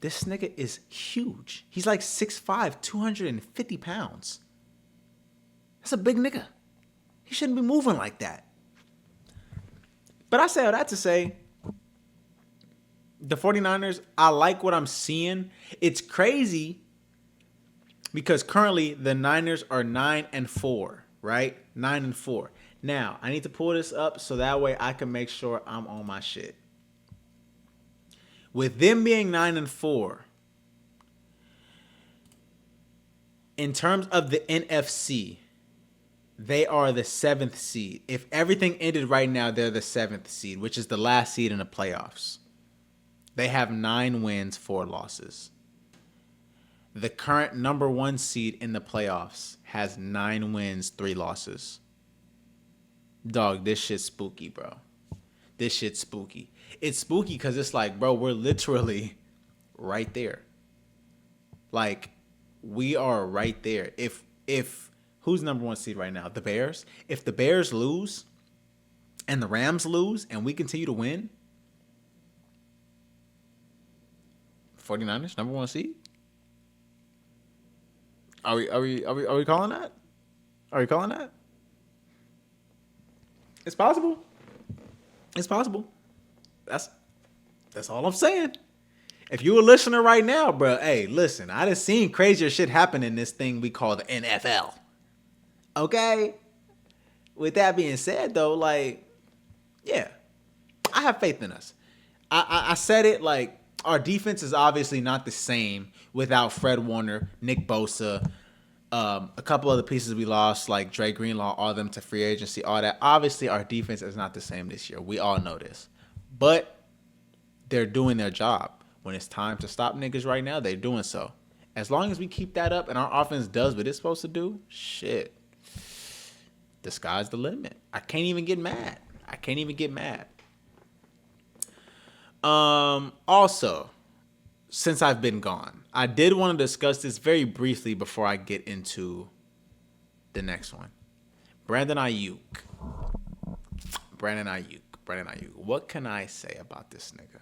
This nigga is huge. He's like 6'5", 250 pounds. That's a big nigga. He shouldn't be moving like that. But I say all that to say, the 49ers, I like what I'm seeing. It's crazy because currently the Niners are 9-4, right? 9-4. Now, I need to pull this up so that way I can make sure I'm on my shit. With them being 9-4, in terms of the NFC, they are the 7th seed. If everything ended right now, they're the 7th seed, which is the last seed in the playoffs. They have 9 wins, 4 losses. The current number 1 seed in the playoffs has 9 wins, 3 losses. Dog, this shit's spooky, bro. This shit's spooky. It's spooky because it's like, bro, we're literally right there. Like, we are right there. If who's number 1 seed right now? The Bears. If the Bears lose and the Rams lose and we continue to win, 49ers number 1 seed. Are we calling that? Are we calling that? It's possible. It's possible. That's all I'm saying. If you a listener right now, bro, hey, listen, I done seen crazier shit happen in this thing we call the NFL. Okay? With that being said, though, like, yeah, I have faith in us. I said it, like, our defense is obviously not the same without Fred Warner, Nick Bosa, a couple other pieces we lost, like Dre Greenlaw, all of them to free agency, all that. Obviously, our defense is not the same this year. We all know this. But they're doing their job. When it's time to stop niggas right now, they're doing so. As long as we keep that up and our offense does what it's supposed to do, shit, the sky's the limit. I can't even get mad. Also, since I've been gone, I did want to discuss this very briefly before I get into the next one. Brandon Ayuk. What can I say about this nigga?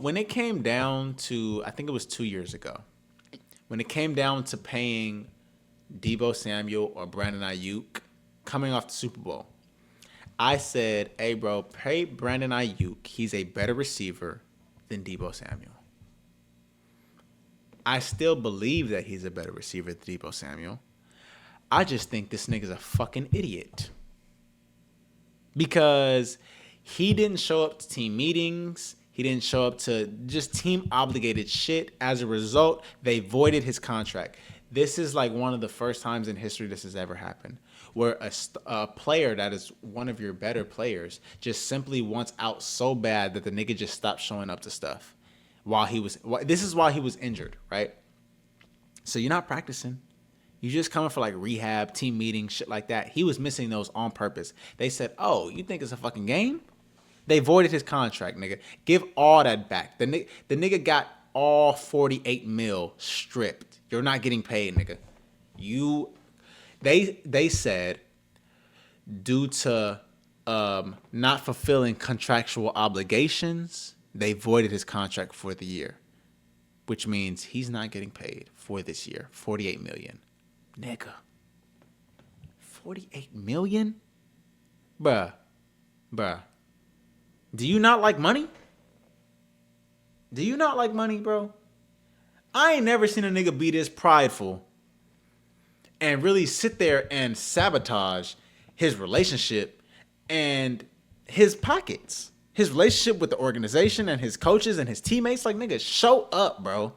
When it came down to, I think it was 2 years ago, when it came down to paying Deebo Samuel or Brandon Ayuk coming off the Super Bowl, I said, hey, bro, pay Brandon Ayuk. He's a better receiver than Deebo Samuel. I still believe that he's a better receiver than Deebo Samuel. I just think this nigga's a fucking idiot. Because he didn't show up to team meetings. He didn't show up to just team obligated shit. As a result, they voided his contract. This is like one of the first times in history this has ever happened, where a player that is one of your better players just simply wants out so bad that the nigga just stopped showing up to stuff this is while he was injured, right? So you're not practicing. You just coming for like rehab, team meetings, shit like that. He was missing those on purpose. They said, oh, you think it's a fucking game? They voided his contract, nigga. Give all that back. The nigga got all 48 mil stripped. You're not getting paid, nigga. They said due to not fulfilling contractual obligations, they voided his contract for the year, which means he's not getting paid for this year. 48 million. Nigga. 48 million? Bruh. Do you not like money? Do you not like money, bro? I ain't never seen a nigga be this prideful and really sit there and sabotage his relationship and his pockets. His relationship with the organization and his coaches and his teammates. Like, nigga, show up, bro.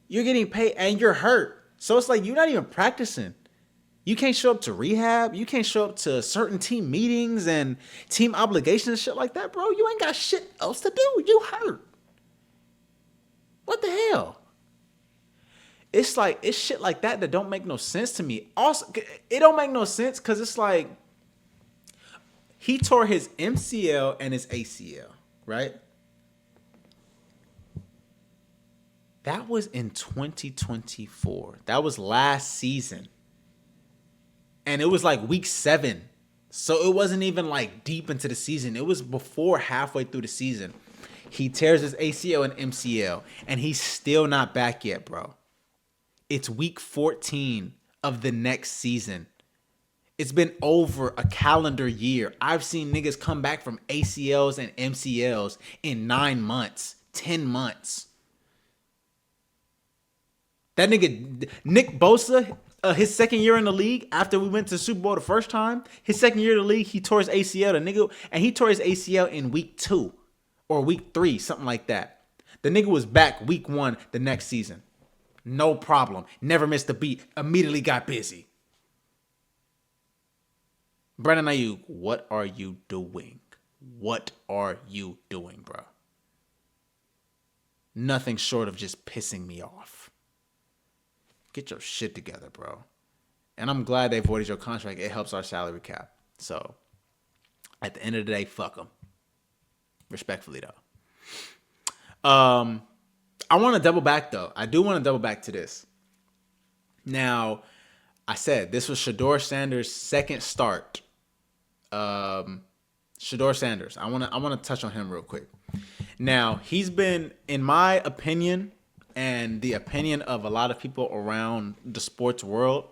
You're getting paid and you're hurt. So it's like you're not even practicing. You can't show up to rehab. You can't show up to certain team meetings and team obligations and shit like that, bro. You ain't got shit else to do. You hurt. What the hell? It's like, it's shit like that don't make no sense to me. Also, it don't make no sense because it's like he tore his MCL and his ACL, right? That was in 2024. That was last season. And it was like week 7. So it wasn't even like deep into the season. It was before halfway through the season. He tears his ACL and MCL. And he's still not back yet, bro. It's week 14 of the next season. It's been over a calendar year. I've seen niggas come back from ACLs and MCLs in 9 months, 10 months. That nigga, Nick Bosa, his second year in the league, after we went to the Super Bowl the first time, his second year in the league, he tore his ACL. And he tore his ACL in week 2 or week 3, something like that. The nigga was back week 1 the next season. No problem. Never missed a beat. Immediately got busy. Brandon Ayuk, what are you doing? What are you doing, bro? Nothing short of just pissing me off. Get your shit together, bro. And I'm glad they voided your contract. It helps our salary cap. So, at the end of the day, fuck them. Respectfully, though. I want to double back, though. I do want to double back to this. Now, I said this was Shedeur Sanders' second start. Shedeur Sanders. I want to touch on him real quick. Now, he's been, in my opinion, and the opinion of a lot of people around the sports world,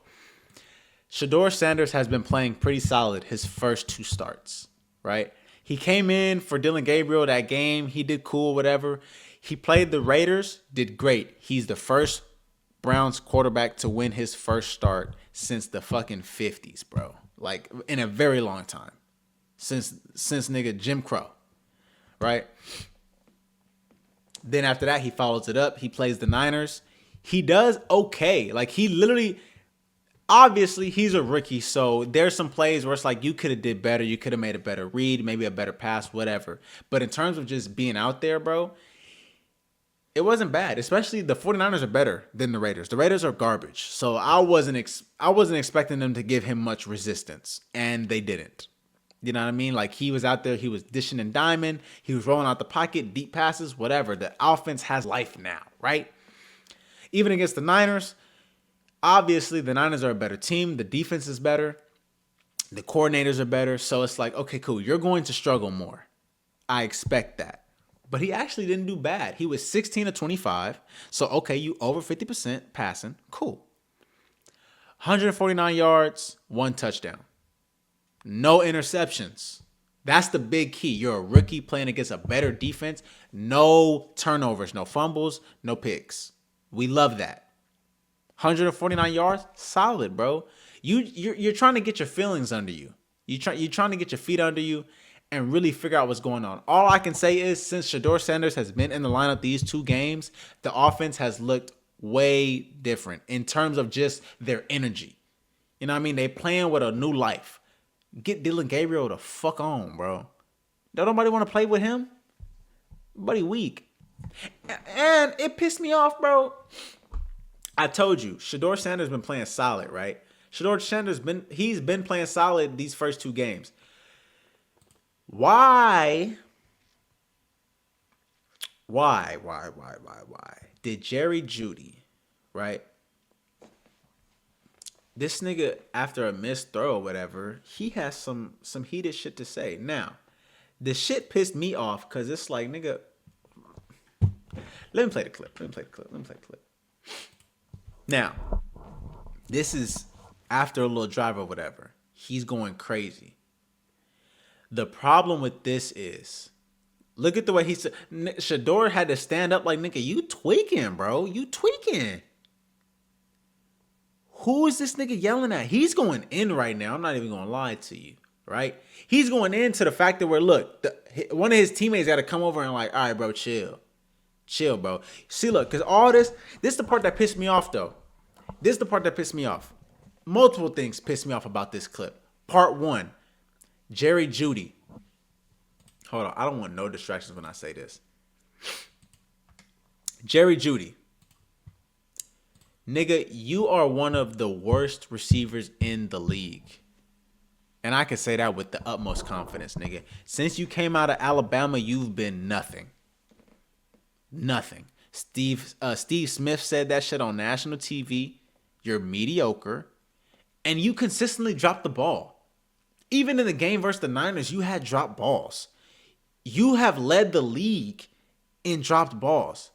Shedeur Sanders has been playing pretty solid his first 2 starts, right? He came in for Dylan Gabriel that game. He did cool, whatever. He played the Raiders, did great. He's the first Browns quarterback to win his first start since the fucking 50s, bro. Like, in a very long time. Since nigga Jim Crow, right? Then after that, he follows it up. He plays the Niners. He does okay. Like, he literally, obviously, he's a rookie. So there's some plays where it's like you could have did better. You could have made a better read, maybe a better pass, whatever. But in terms of just being out there, bro, it wasn't bad. Especially the 49ers are better than the Raiders. The Raiders are garbage. So I wasn't expecting them to give him much resistance. And they didn't. You know what I mean? Like, he was out there, he was dishing and diming, he was rolling out the pocket, deep passes, whatever. The offense has life now, right? Even against the Niners, obviously the Niners are a better team. The defense is better. The coordinators are better. So it's like, okay, cool. You're going to struggle more. I expect that. But he actually didn't do bad. He was 16 of 25. So, okay, you over 50% passing. Cool. 149 yards, 1 touchdown. No interceptions. That's the big key. You're a rookie playing against a better defense. No turnovers, no fumbles, no picks. We love that. 149 yards, solid, bro. You're trying to get your feelings under you. You're trying to get your feet under you and really figure out what's going on. All I can say is since Shedeur Sanders has been in the lineup these 2 games, the offense has looked way different in terms of just their energy. You know what I mean? They playing with a new life. Get Dylan Gabriel the fuck on, bro. Don't nobody want to play with him? Buddy weak. And it pissed me off, bro. I told you, Shedeur Sanders been playing solid, right? Shedeur Sanders he's been playing solid these first 2 games. Why did Jerry Jeudy, right? This nigga, after a missed throw or whatever, he has some heated shit to say. Now, the shit pissed me off because it's like, nigga, let me play the clip. Now, this is after a little drive or whatever. He's going crazy. The problem with this is, look at the way he said, Shedeur had to stand up like, nigga, you tweaking, bro. You tweaking. Who is this nigga yelling at? He's going in right now. I'm not even going to lie to you, right? He's going into the fact that look, one of his teammates got to come over and like, all right, bro, chill. Chill, bro. See, look, because all this is the part that pissed me off, though. This is the part that pissed me off. Multiple things pissed me off about this clip. Part 1, Jerry Jeudy. Hold on. I don't want no distractions when I say this. Jerry Jeudy. Nigga, you are one of the worst receivers in the league. And I can say that with the utmost confidence, nigga. Since you came out of Alabama, you've been nothing. Nothing. Steve Smith said that shit on national TV. You're mediocre. And you consistently drop the ball. Even in the game versus the Niners, you had dropped balls. You have led the league in dropped balls.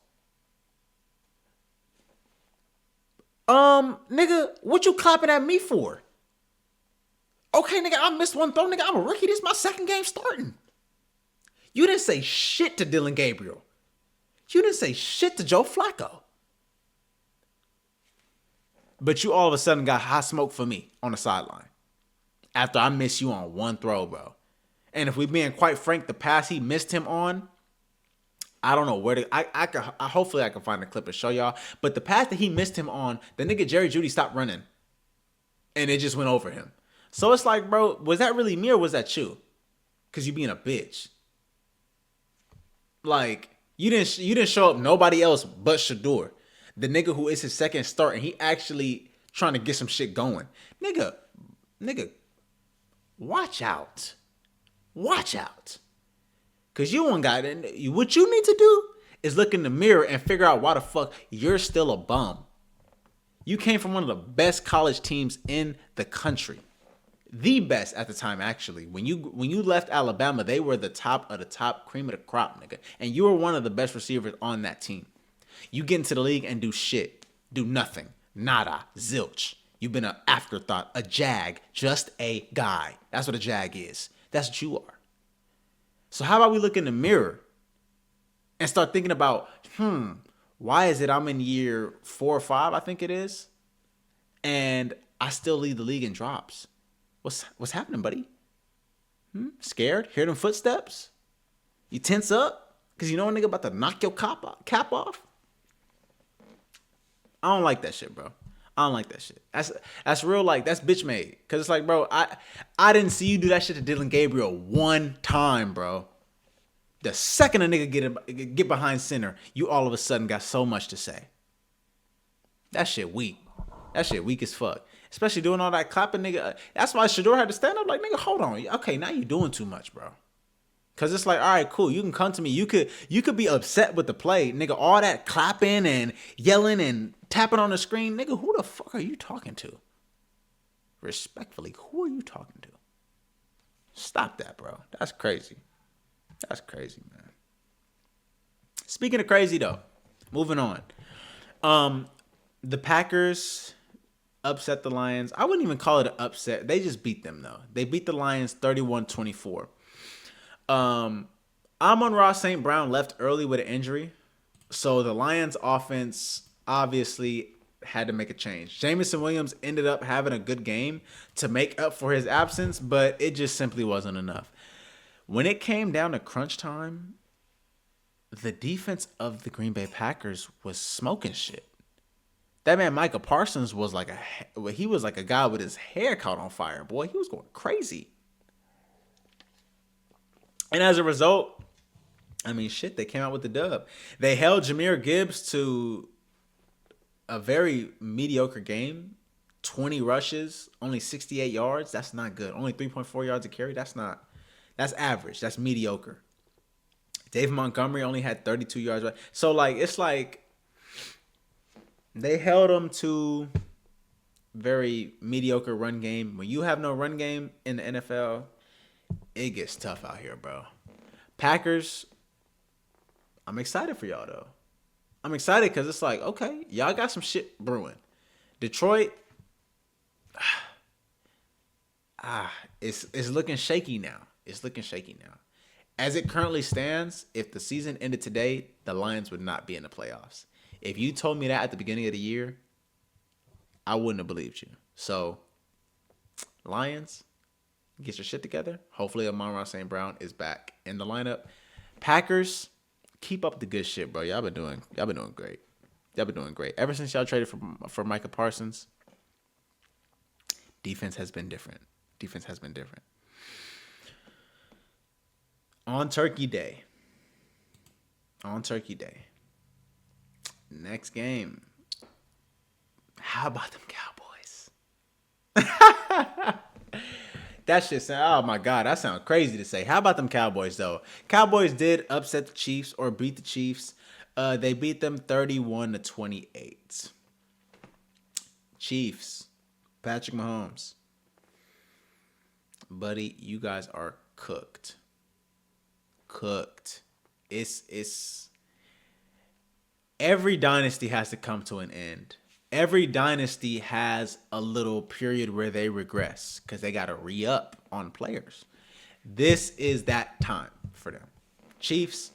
Nigga, what you clapping at me for? Okay, nigga, I missed 1 throw, nigga. I'm a rookie. This is my 2nd game starting. You didn't say shit to Dylan Gabriel. You didn't say shit to Joe Flacco. But you all of a sudden got hot smoke for me on the sideline. After I missed you on 1 throw, bro. And if we're being quite frank, the pass he missed him on, I don't know where to. Hopefully I can find a clip and show y'all. But the pass that he missed him on, the nigga Jerry Jeudy stopped running, and it just went over him. So it's like, bro, was that really me or was that you? Cause you being a bitch. Like you didn't show up nobody else but Shedeur, the nigga who is his 2nd start, and he actually trying to get some shit going. Nigga, watch out. Watch out. Because you don't got it. What you need to do is look in the mirror and figure out why the fuck you're still a bum. You came from one of the best college teams in the country. The best at the time, actually. When you left Alabama, they were the top of the top, cream of the crop, nigga. And you were one of the best receivers on that team. You get into the league and do shit. Do nothing. Nada. Zilch. You've been an afterthought. A jag. Just a guy. That's what a jag is. That's what you are. So how about we look in the mirror and start thinking about, why is it I'm in year 4 or 5, I think it is, and I still lead the league in drops? What's happening, buddy? Scared? Hear them footsteps? You tense up? Because you know a nigga about to knock your cap off? I don't like that shit, bro. I don't like that shit. That's real, like, that's bitch made. Because it's like, bro, I didn't see you do that shit to Dylan Gabriel 1 time, bro. The second a nigga get behind center, you all of a sudden got so much to say. That shit weak. That shit weak as fuck. Especially doing all that clapping, nigga. That's why Shedeur had to stand up like, nigga, hold on. Okay, now you doing too much, bro. Because it's like, all right, cool. You can come to me. You could be upset with the play. Nigga, all that clapping and yelling and tapping on the screen. Nigga, who the fuck are you talking to? Respectfully, who are you talking to? Stop that, bro. That's crazy. That's crazy, man. Speaking of crazy though, moving on. The Packers upset the Lions. I wouldn't even call it an upset. They just beat them though. They beat the Lions 31-24. Amon-Ra St. Brown left early with an injury. So the Lions offense obviously had to make a change. Jameson Williams ended up having a good game to make up for his absence, but it just simply wasn't enough. When it came down to crunch time, the defense of the Green Bay Packers was smoking shit. That man Micah Parsons was like a guy with his hair caught on fire, boy. He was going crazy. And as a result, I mean, shit, they came out with the dub. They held Jahmyr Gibbs to a very mediocre game. 20 rushes, only 68 yards. That's not good. Only 3.4 yards a carry. That's average. That's mediocre. Dave Montgomery only had 32 yards. So, like, it's like they held him to very mediocre run game. When you have no run game in the NFL, it gets tough out here, bro. Packers, I'm excited for y'all, though. I'm excited because it's like, okay, y'all got some shit brewing. Detroit, it's looking shaky now. It's looking shaky now. As it currently stands, if the season ended today, the Lions would not be in the playoffs. If you told me that at the beginning of the year, I wouldn't have believed you. So, Lions, get your shit together. Hopefully, Amon-Ra St. Brown is back in the lineup. Packers, keep up the good shit, bro. Y'all been doing great. Y'all been doing great. Ever since y'all traded for Micah Parsons, defense has been different. On Turkey Day. Next game. How about them Cowboys? That shit sound, oh my God, that sounds crazy to say. How about them Cowboys, though? Cowboys did upset the Chiefs or beat the Chiefs. They beat them 31-28. Chiefs. Patrick Mahomes. Buddy, you guys are cooked. It's every dynasty has to come to an end. Every dynasty has a little period where they regress because they got to re-up on players. This is that time for them. Chiefs,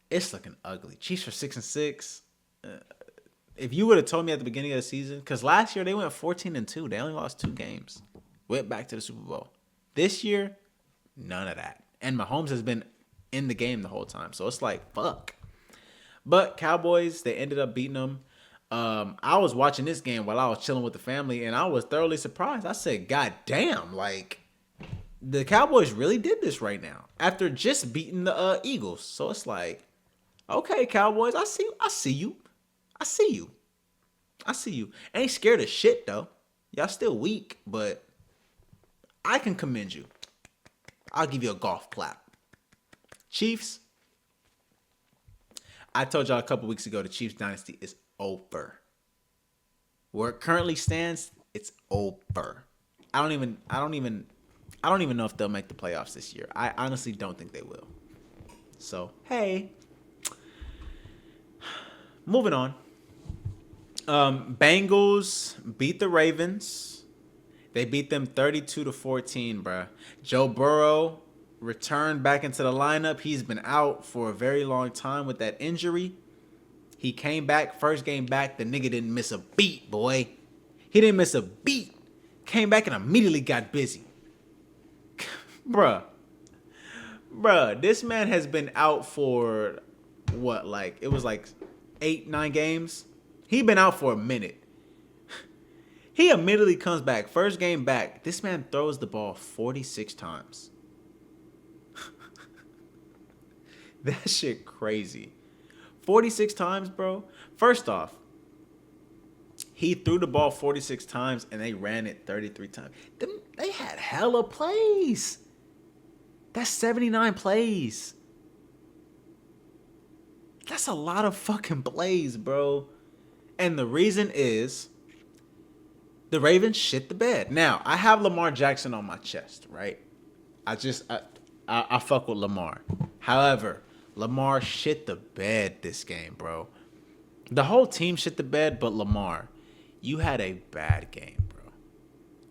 it's looking ugly. Chiefs are 6-6. If you would have told me at the beginning of the season, because last year they went 14-2. They only lost 2 games. Went back to the Super Bowl. This year, none of that. And Mahomes has been in the game the whole time. So it's like, fuck. But Cowboys, they ended up beating them. I was watching this game while I was chilling with the family, and I was thoroughly surprised. I said, God damn, like, the Cowboys really did this right now after just beating the Eagles. So it's like, okay, Cowboys, I see you. Ain't scared of shit, though. Y'all still weak, but I can commend you. I'll give you a golf clap. Chiefs, I told y'all a couple weeks ago the Chiefs dynasty is over. Where it currently stands, it's over. I don't even know if they'll make the playoffs this year. I honestly don't think they will. So, hey. Moving on. Bengals beat the Ravens. They beat them 32-14, bruh. Joe Burrow returned back into the lineup. He's been out for a very long time with that injury. He came back, first game back, the nigga didn't miss a beat, boy. He didn't miss a beat. Came back and immediately got busy. Bruh, this man has been out for what, like, it was like 8-9 games? He been out for a minute. He immediately comes back. First game back. This man throws the ball 46 times. That shit crazy. 46 times, bro. First off, he threw the ball 46 times and they ran it 33 times. They had hella plays. That's 79 plays. That's a lot of fucking plays, bro. And the reason is the Ravens shit the bed. Now, I have Lamar Jackson on my chest, right? I fuck with Lamar. However, Lamar shit the bed this game, bro. The whole team shit the bed, but Lamar, you had a bad game, bro.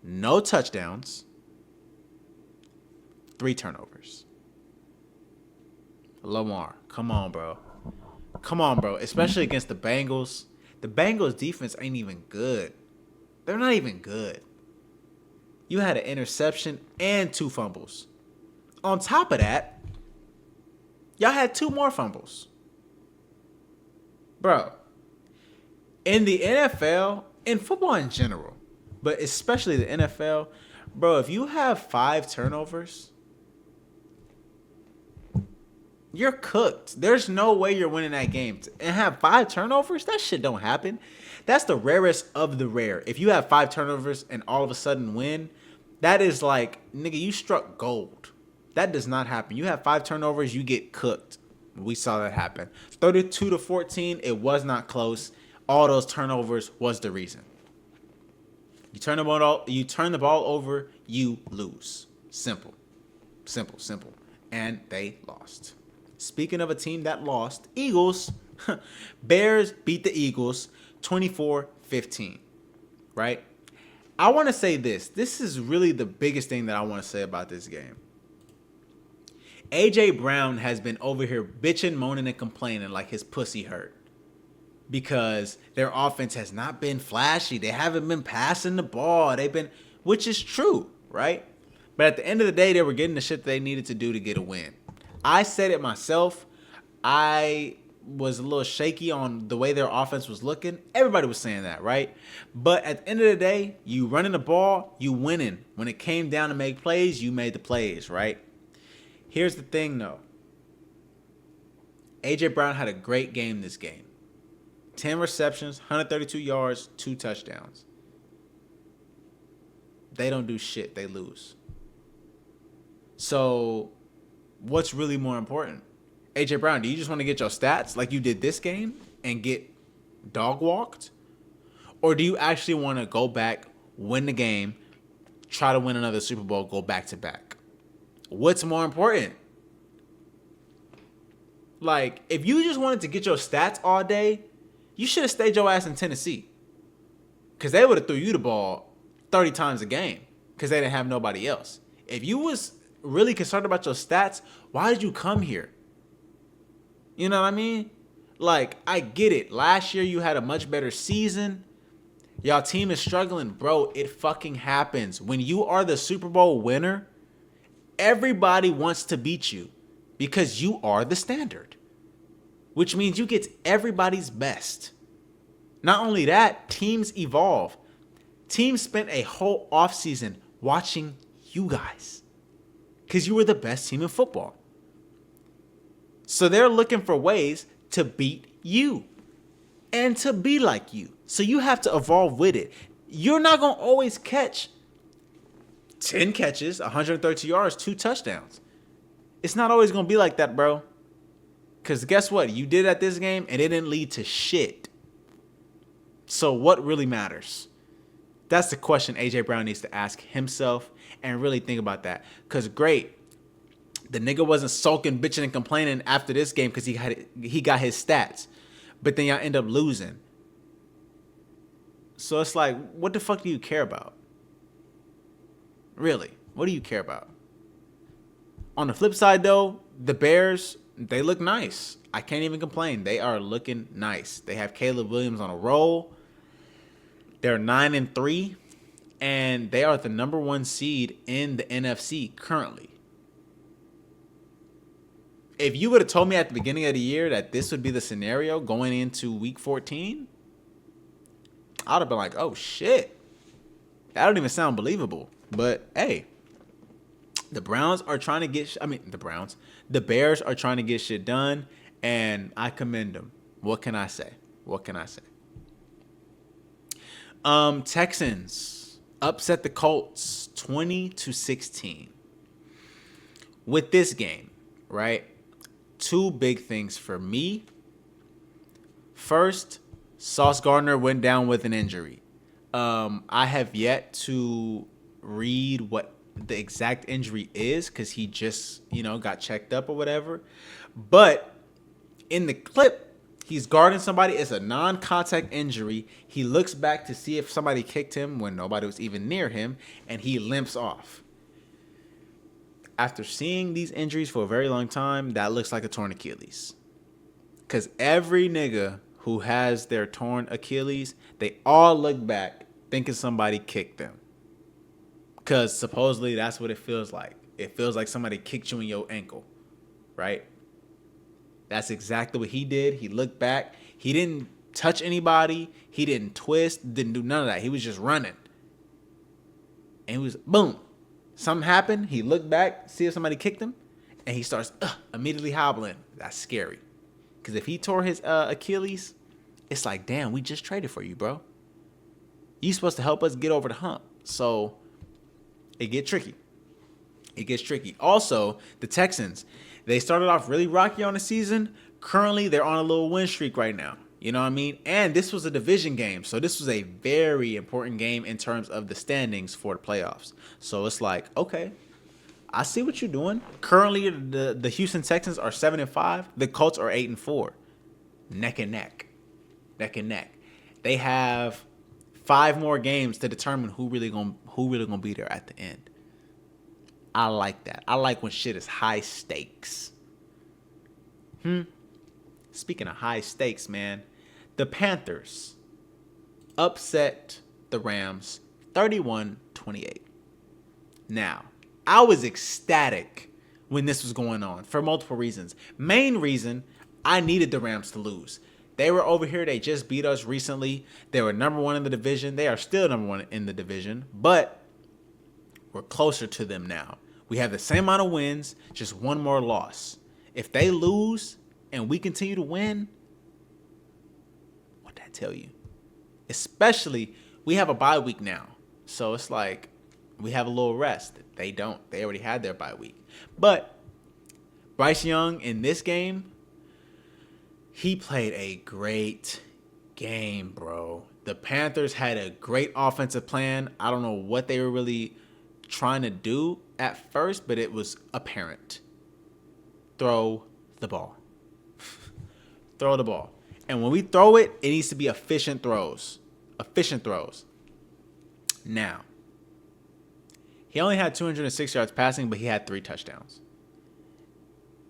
No touchdowns. 3 turnovers. Lamar, come on, bro. Come on, bro. Especially against the Bengals. The Bengals defense ain't even good. They're not even good. You had an interception and 2 fumbles. On top of that, y'all had 2 more fumbles. Bro, in the NFL, in football in general, but especially the NFL, bro, if you have 5 turnovers, you're cooked. There's no way you're winning that game. And have 5 turnovers? That shit don't happen. That's the rarest of the rare. If you have 5 turnovers and all of a sudden win, that is like, nigga, you struck gold. That does not happen. You have 5 turnovers, you get cooked. We saw that happen. 32-14, it was not close. All those turnovers was the reason. You turn the ball over, you lose. Simple. Simple, simple. And they lost. Speaking of a team that lost, Eagles, Bears beat the Eagles 24-15, right? I want to say this. This is really the biggest thing that I want to say about this game. A.J. Brown has been over here bitching, moaning, and complaining like his pussy hurt because their offense has not been flashy. They haven't been passing the ball. Which is true, right? But at the end of the day, they were getting the shit they needed to do to get a win. I said it myself. I was a little shaky on the way their offense was looking. Everybody was saying that, right? But at the end of the day, you running the ball, you winning. When it came down to make plays, you made the plays, right? Here's the thing, though. A.J. Brown had a great game this game. 10 receptions, 132 yards, 2 touchdowns. They don't do shit. They lose. So, what's really more important? A.J. Brown, do you just want to get your stats like you did this game and get dog walked? Or do you actually want to go back, win the game, try to win another Super Bowl, go back to back? What's more important? Like, if you just wanted to get your stats all day, you should have stayed your ass in Tennessee. Because they would have threw you the ball 30 times a game because they didn't have nobody else. If you was really concerned about your stats, why did you come here? You know what I mean? Like, I get it. Last year you had a much better season. Y'all team is struggling. Bro, it fucking happens. When you are the Super Bowl winner, everybody wants to beat you because you are the standard, which means you get everybody's best. Not only that, teams evolve. Teams spent a whole offseason watching you guys because you were the best team in football. So they're looking for ways to beat you and to be like you. So you have to evolve with it. You're not going to always catch 10 catches, 132 yards, 2 touchdowns. It's not always going to be like that, bro. Because guess what? You did at this game, and it didn't lead to shit. So what really matters? That's the question A.J. Brown needs to ask himself and really think about that. Because great, the nigga wasn't sulking, bitching, and complaining after this game because he got his stats. But then y'all end up losing. So it's like, what the fuck do you care about? Really, what do you care about? On the flip side, though, the Bears, they look nice. I can't even complain. They are looking nice. They have Caleb Williams on a roll. They're 9-3, and they are the number 1 seed in the NFC currently. If you would have told me at the beginning of the year that this would be the scenario going into week 14, I would have been like, oh, shit. That don't even sound believable. But, hey, the Bears are trying to get shit done, and I commend them. What can I say? Texans upset the Colts 20-16. With this game, right? 2 big things for me. First, Sauce Gardner went down with an injury. I have yet to read what the exact injury is because he just, got checked up or whatever. But In the clip, he's guarding somebody. It's a non-contact injury. He looks back to see if somebody kicked him when nobody was even near him, and he limps off. After seeing these injuries for a very long time, that looks like a torn Achilles. Because every nigga who has their torn Achilles, they all look back thinking somebody kicked them. Because supposedly that's what it feels like. It feels like somebody kicked you in your ankle, right? That's exactly what he did. He looked back. He didn't touch anybody. He didn't twist. Didn't do none of that. He was just running. And he was, boom. Something happened. He looked back, see if somebody kicked him, and he starts immediately hobbling. That's scary. Because if he tore his Achilles, it's like, damn, we just traded for you, bro. You supposed to help us get over the hump. So it gets tricky. It gets tricky. Also, the Texans, they started off really rocky on the season. Currently, they're on a little win streak right now. You know what I mean? And this was a division game. So this was a very important game in terms of the standings for the playoffs. So it's like, okay, I see what you're doing. Currently, the Houston Texans are 7-5. The Colts are 8-4. Neck and neck. Neck and neck. They have 5 more games to determine who really gonna be there at the end. I like that. I like when shit is high stakes. Speaking of high stakes, man, the Panthers upset the Rams 31-28. Now, I was ecstatic when this was going on for multiple reasons. Main reason, I needed the Rams to lose. They were over here. They just beat us recently. They were number 1 in the division. They are still number 1 in the division, but we're closer to them now. We have the same amount of wins, just 1 more loss. If they lose and we continue to win, what'd that tell you? Especially, we have a bye week now. So it's like we have a little rest. They don't. They already had their bye week. But Bryce Young in this game, he played a great game, bro. The Panthers had a great offensive plan. I don't know what they were really trying to do at first, but it was apparent. Throw the ball. Throw the ball. And when we throw it, it needs to be efficient throws. Efficient throws. Now, he only had 206 yards passing, but he had 3 touchdowns.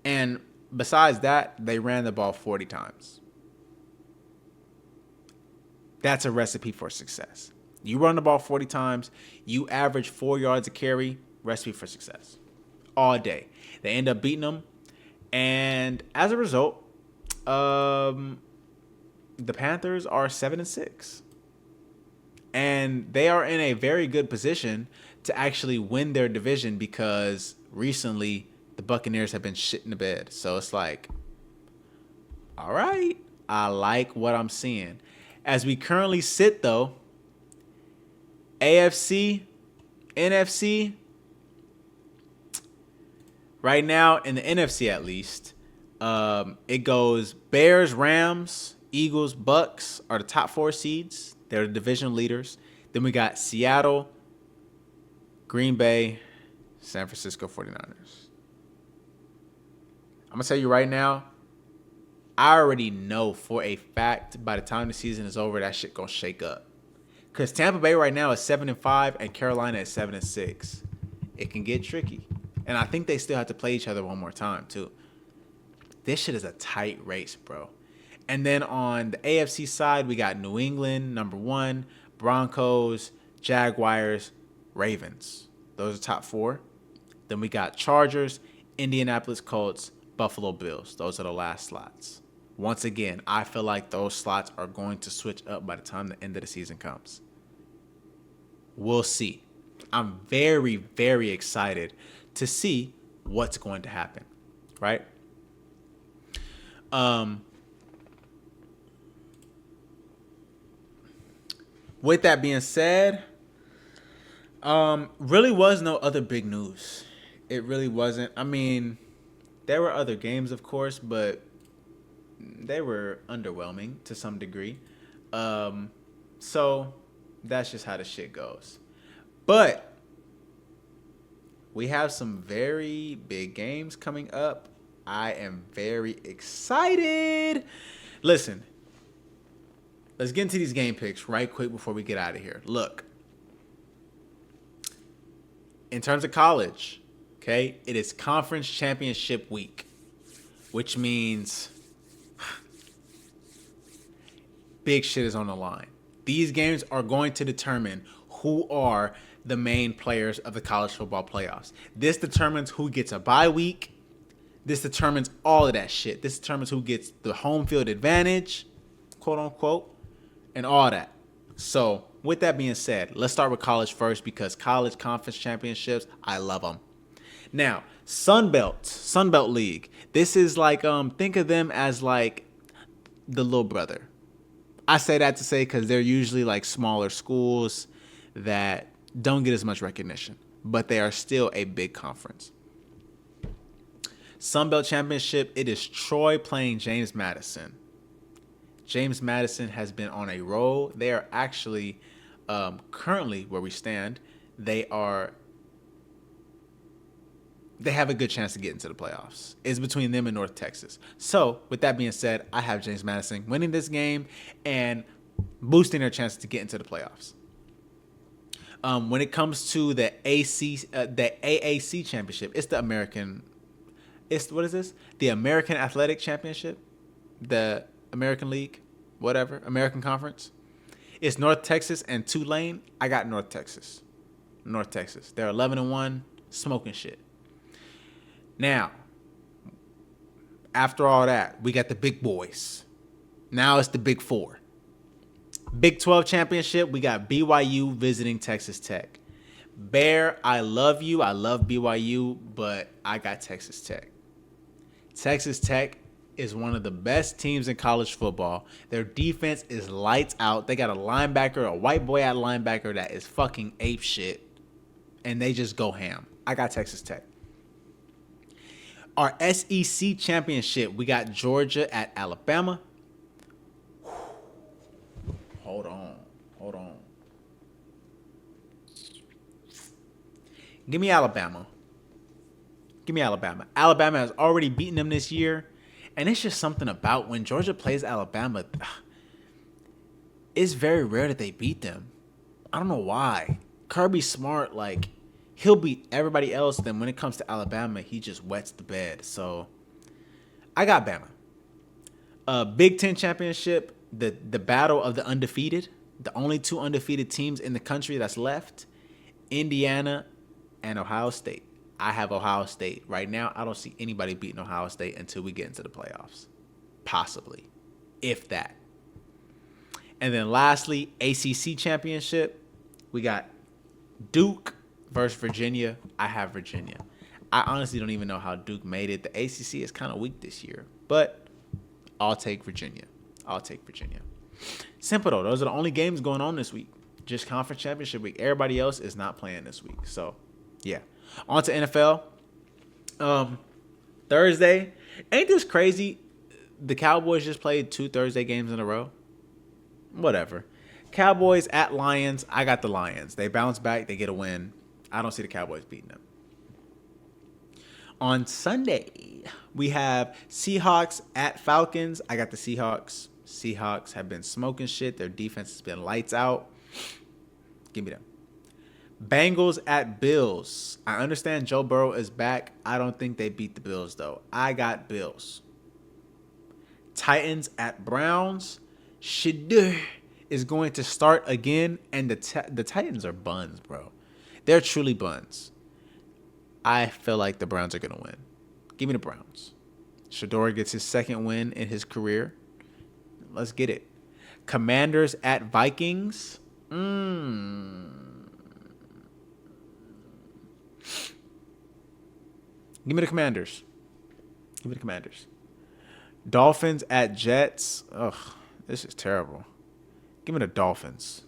And besides that, they ran the ball 40 times. That's a recipe for success. You run the ball 40 times, you average 4 yards a carry, recipe for success. All day. They end up beating them. And as a result, the Panthers are 7-6. And they are in a very good position to actually win their division because recently the Buccaneers have been shit in the bed. So it's like, all right, I like what I'm seeing. As we currently sit, though, AFC, NFC, right now in the NFC at least, it goes Bears, Rams, Eagles, Bucks are the top 4 seeds. They're the division leaders. Then we got Seattle, Green Bay, San Francisco 49ers. I'm going to tell you right now, I already know for a fact by the time the season is over, that shit going to shake up. Because Tampa Bay right now is 7-5 and Carolina is 7-6. It can get tricky. And I think they still have to play each other one more time, too. This shit is a tight race, bro. And then on the AFC side, we got New England, number 1, Broncos, Jaguars, Ravens. Those are top 4. Then we got Chargers, Indianapolis Colts, Buffalo Bills. Those are the last slots. Once again, I feel like those slots are going to switch up by the time the end of the season comes. We'll see. I'm very, very excited to see what's going to happen, right? With that being said, really was no other big news. It really wasn't. I mean, there were other games, of course, but they were underwhelming to some degree. So that's just how the shit goes. But we have some very big games coming up I am very excited. Listen, let's get into these game picks right quick before we get out of here. Look, in terms of college, okay, it is conference championship week, which means big shit is on the line. These games are going to determine who are the main players of the college football playoffs. This determines who gets a bye week. This determines all of that shit. This determines who gets the home field advantage, quote unquote, and all that. So, with that being said, let's start with college first because college conference championships, I love them. Now, Sunbelt League. This is like, think of them as like the little brother. I say that to say because they're usually like smaller schools that don't get as much recognition, but they are still a big conference. Sunbelt Championship, it is Troy playing James Madison. James Madison has been on a roll. They are actually currently where we stand. They have a good chance to get into the playoffs. It's between them and North Texas. So, with that being said, I have James Madison winning this game and boosting their chances to get into the playoffs. When it comes to the AAC championship, it's the American. What is this? The American Athletic Championship, the American League, whatever, American Conference. It's North Texas and Tulane. I got North Texas. They're 11-1, smoking shit. Now, after all that, we got the big boys. Now it's the Big Four. Big 12 championship, we got BYU visiting Texas Tech. Bear, I love you. I love BYU, but I got Texas Tech. Texas Tech is one of the best teams in college football. Their defense is lights out. They got a linebacker, a white boy at linebacker that is fucking ape shit, and they just go ham. I got Texas Tech. Our SEC championship, we got Georgia at Alabama. Hold on. Give me Alabama. Alabama has already beaten them this year. And it's just something about when Georgia plays Alabama, it's very rare that they beat them. I don't know why. Kirby Smart, like, he'll beat everybody else. Then when it comes to Alabama, he just wets the bed. So I got Bama. Big Ten championship, the battle of the undefeated. The only two undefeated teams in the country that's left, Indiana and Ohio State. I have Ohio State. Right now, I don't see anybody beating Ohio State until we get into the playoffs. Possibly. If that. And then lastly, ACC championship. We got Duke versus Virginia. I have Virginia. I honestly don't even know how Duke made it. The ACC is kind of weak this year. But I'll take Virginia. Simple, though. Those are the only games going on this week. Just conference championship week. Everybody else is not playing this week. So, yeah. On to NFL. Thursday. Ain't this crazy? The Cowboys just played 2 Thursday games in a row. Whatever. Cowboys at Lions. I got the Lions. They bounce back. They get a win. I don't see the Cowboys beating them. On Sunday, we have Seahawks at Falcons. I got the Seahawks. Seahawks have been smoking shit. Their defense has been lights out. Give me them. Bengals at Bills. I understand Joe Burrow is back. I don't think they beat the Bills, though. I got Bills. Titans at Browns. Shedeur is going to start again, and the Titans are buns, bro. They're truly buns. I feel like the Browns are going to win. Give me the Browns. Shedeur gets his second win in his career. Let's get it. Commanders at Vikings. Give me the Commanders. Dolphins at Jets. Ugh, this is terrible. Give me the Dolphins.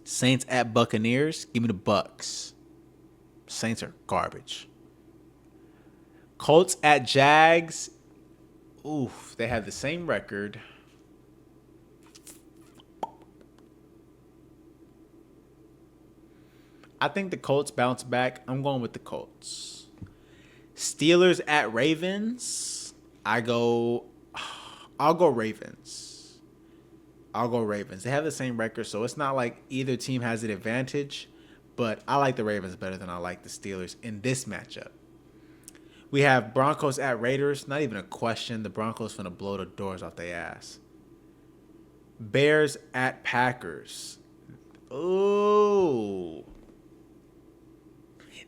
Saints at Buccaneers. Give me the Bucks. Saints are garbage. Colts at Jags. Oof, they have the same record. I think the Colts bounce back. I'm going with the Colts. Steelers at Ravens. I'll go Ravens. I'll go Ravens. They have the same record, so it's not like either team has an advantage. But I like the Ravens better than I like the Steelers in this matchup. We have Broncos at Raiders. Not even a question. The Broncos finna blow the doors off their ass. Bears at Packers. Ooh.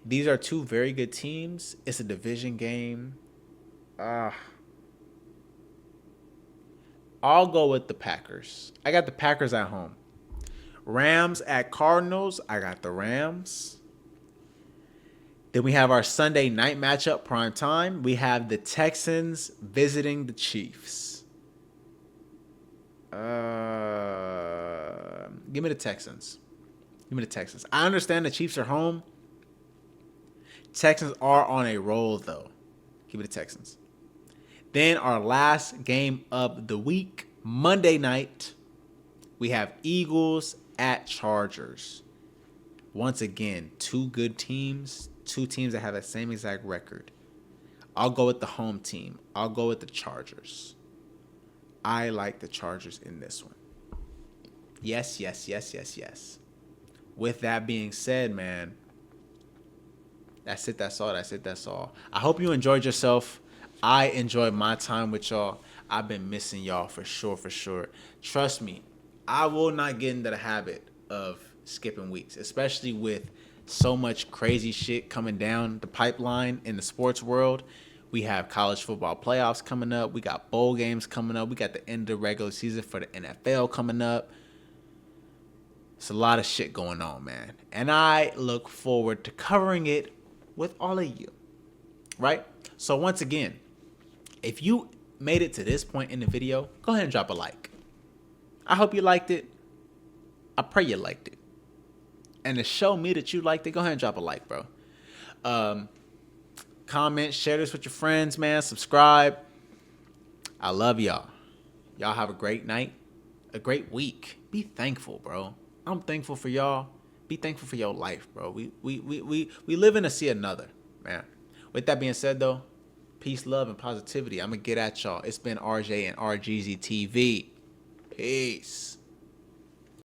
These are two very good teams. It's a division game. I'll go with the Packers. I got the Packers at home. Rams at Cardinals. I got the Rams. Then we have our Sunday night matchup, prime time. We have the Texans visiting the Chiefs. Give me the Texans. Give me the Texans. I understand the Chiefs are home. Texans are on a roll, though. Give me the Texans. Then our last game of the week, Monday night, we have Eagles at Chargers. Once again, two good teams, two teams that have the same exact record. I'll go with the home team. I'll go with the Chargers. I like the Chargers in this one. Yes. With that being said, man, that's it. That's all. I hope you enjoyed yourself. I enjoyed my time with y'all. I've been missing y'all for sure. Trust me, I will not get into the habit of skipping weeks, especially with so much crazy shit coming down the pipeline in the sports world. We have college football playoffs coming up. We got bowl games coming up. We got the end of the regular season for the NFL coming up. It's a lot of shit going on, man. And I look forward to covering it with all of you, right? So once again, if you made it to this point in the video, go ahead and drop a like. I hope you liked it. I pray you liked it. And to show me that you liked it, go ahead and drop a like, bro. Comment, share this with your friends, man. Subscribe. I love y'all. Y'all have a great night, a great week. Be thankful, bro. I'm thankful for y'all. Be thankful for your life, bro. We living to see another, man. With that being said, though, peace, love, and positivity. I'm going to get at y'all. It's been RJ and RjeezyTV. Peace.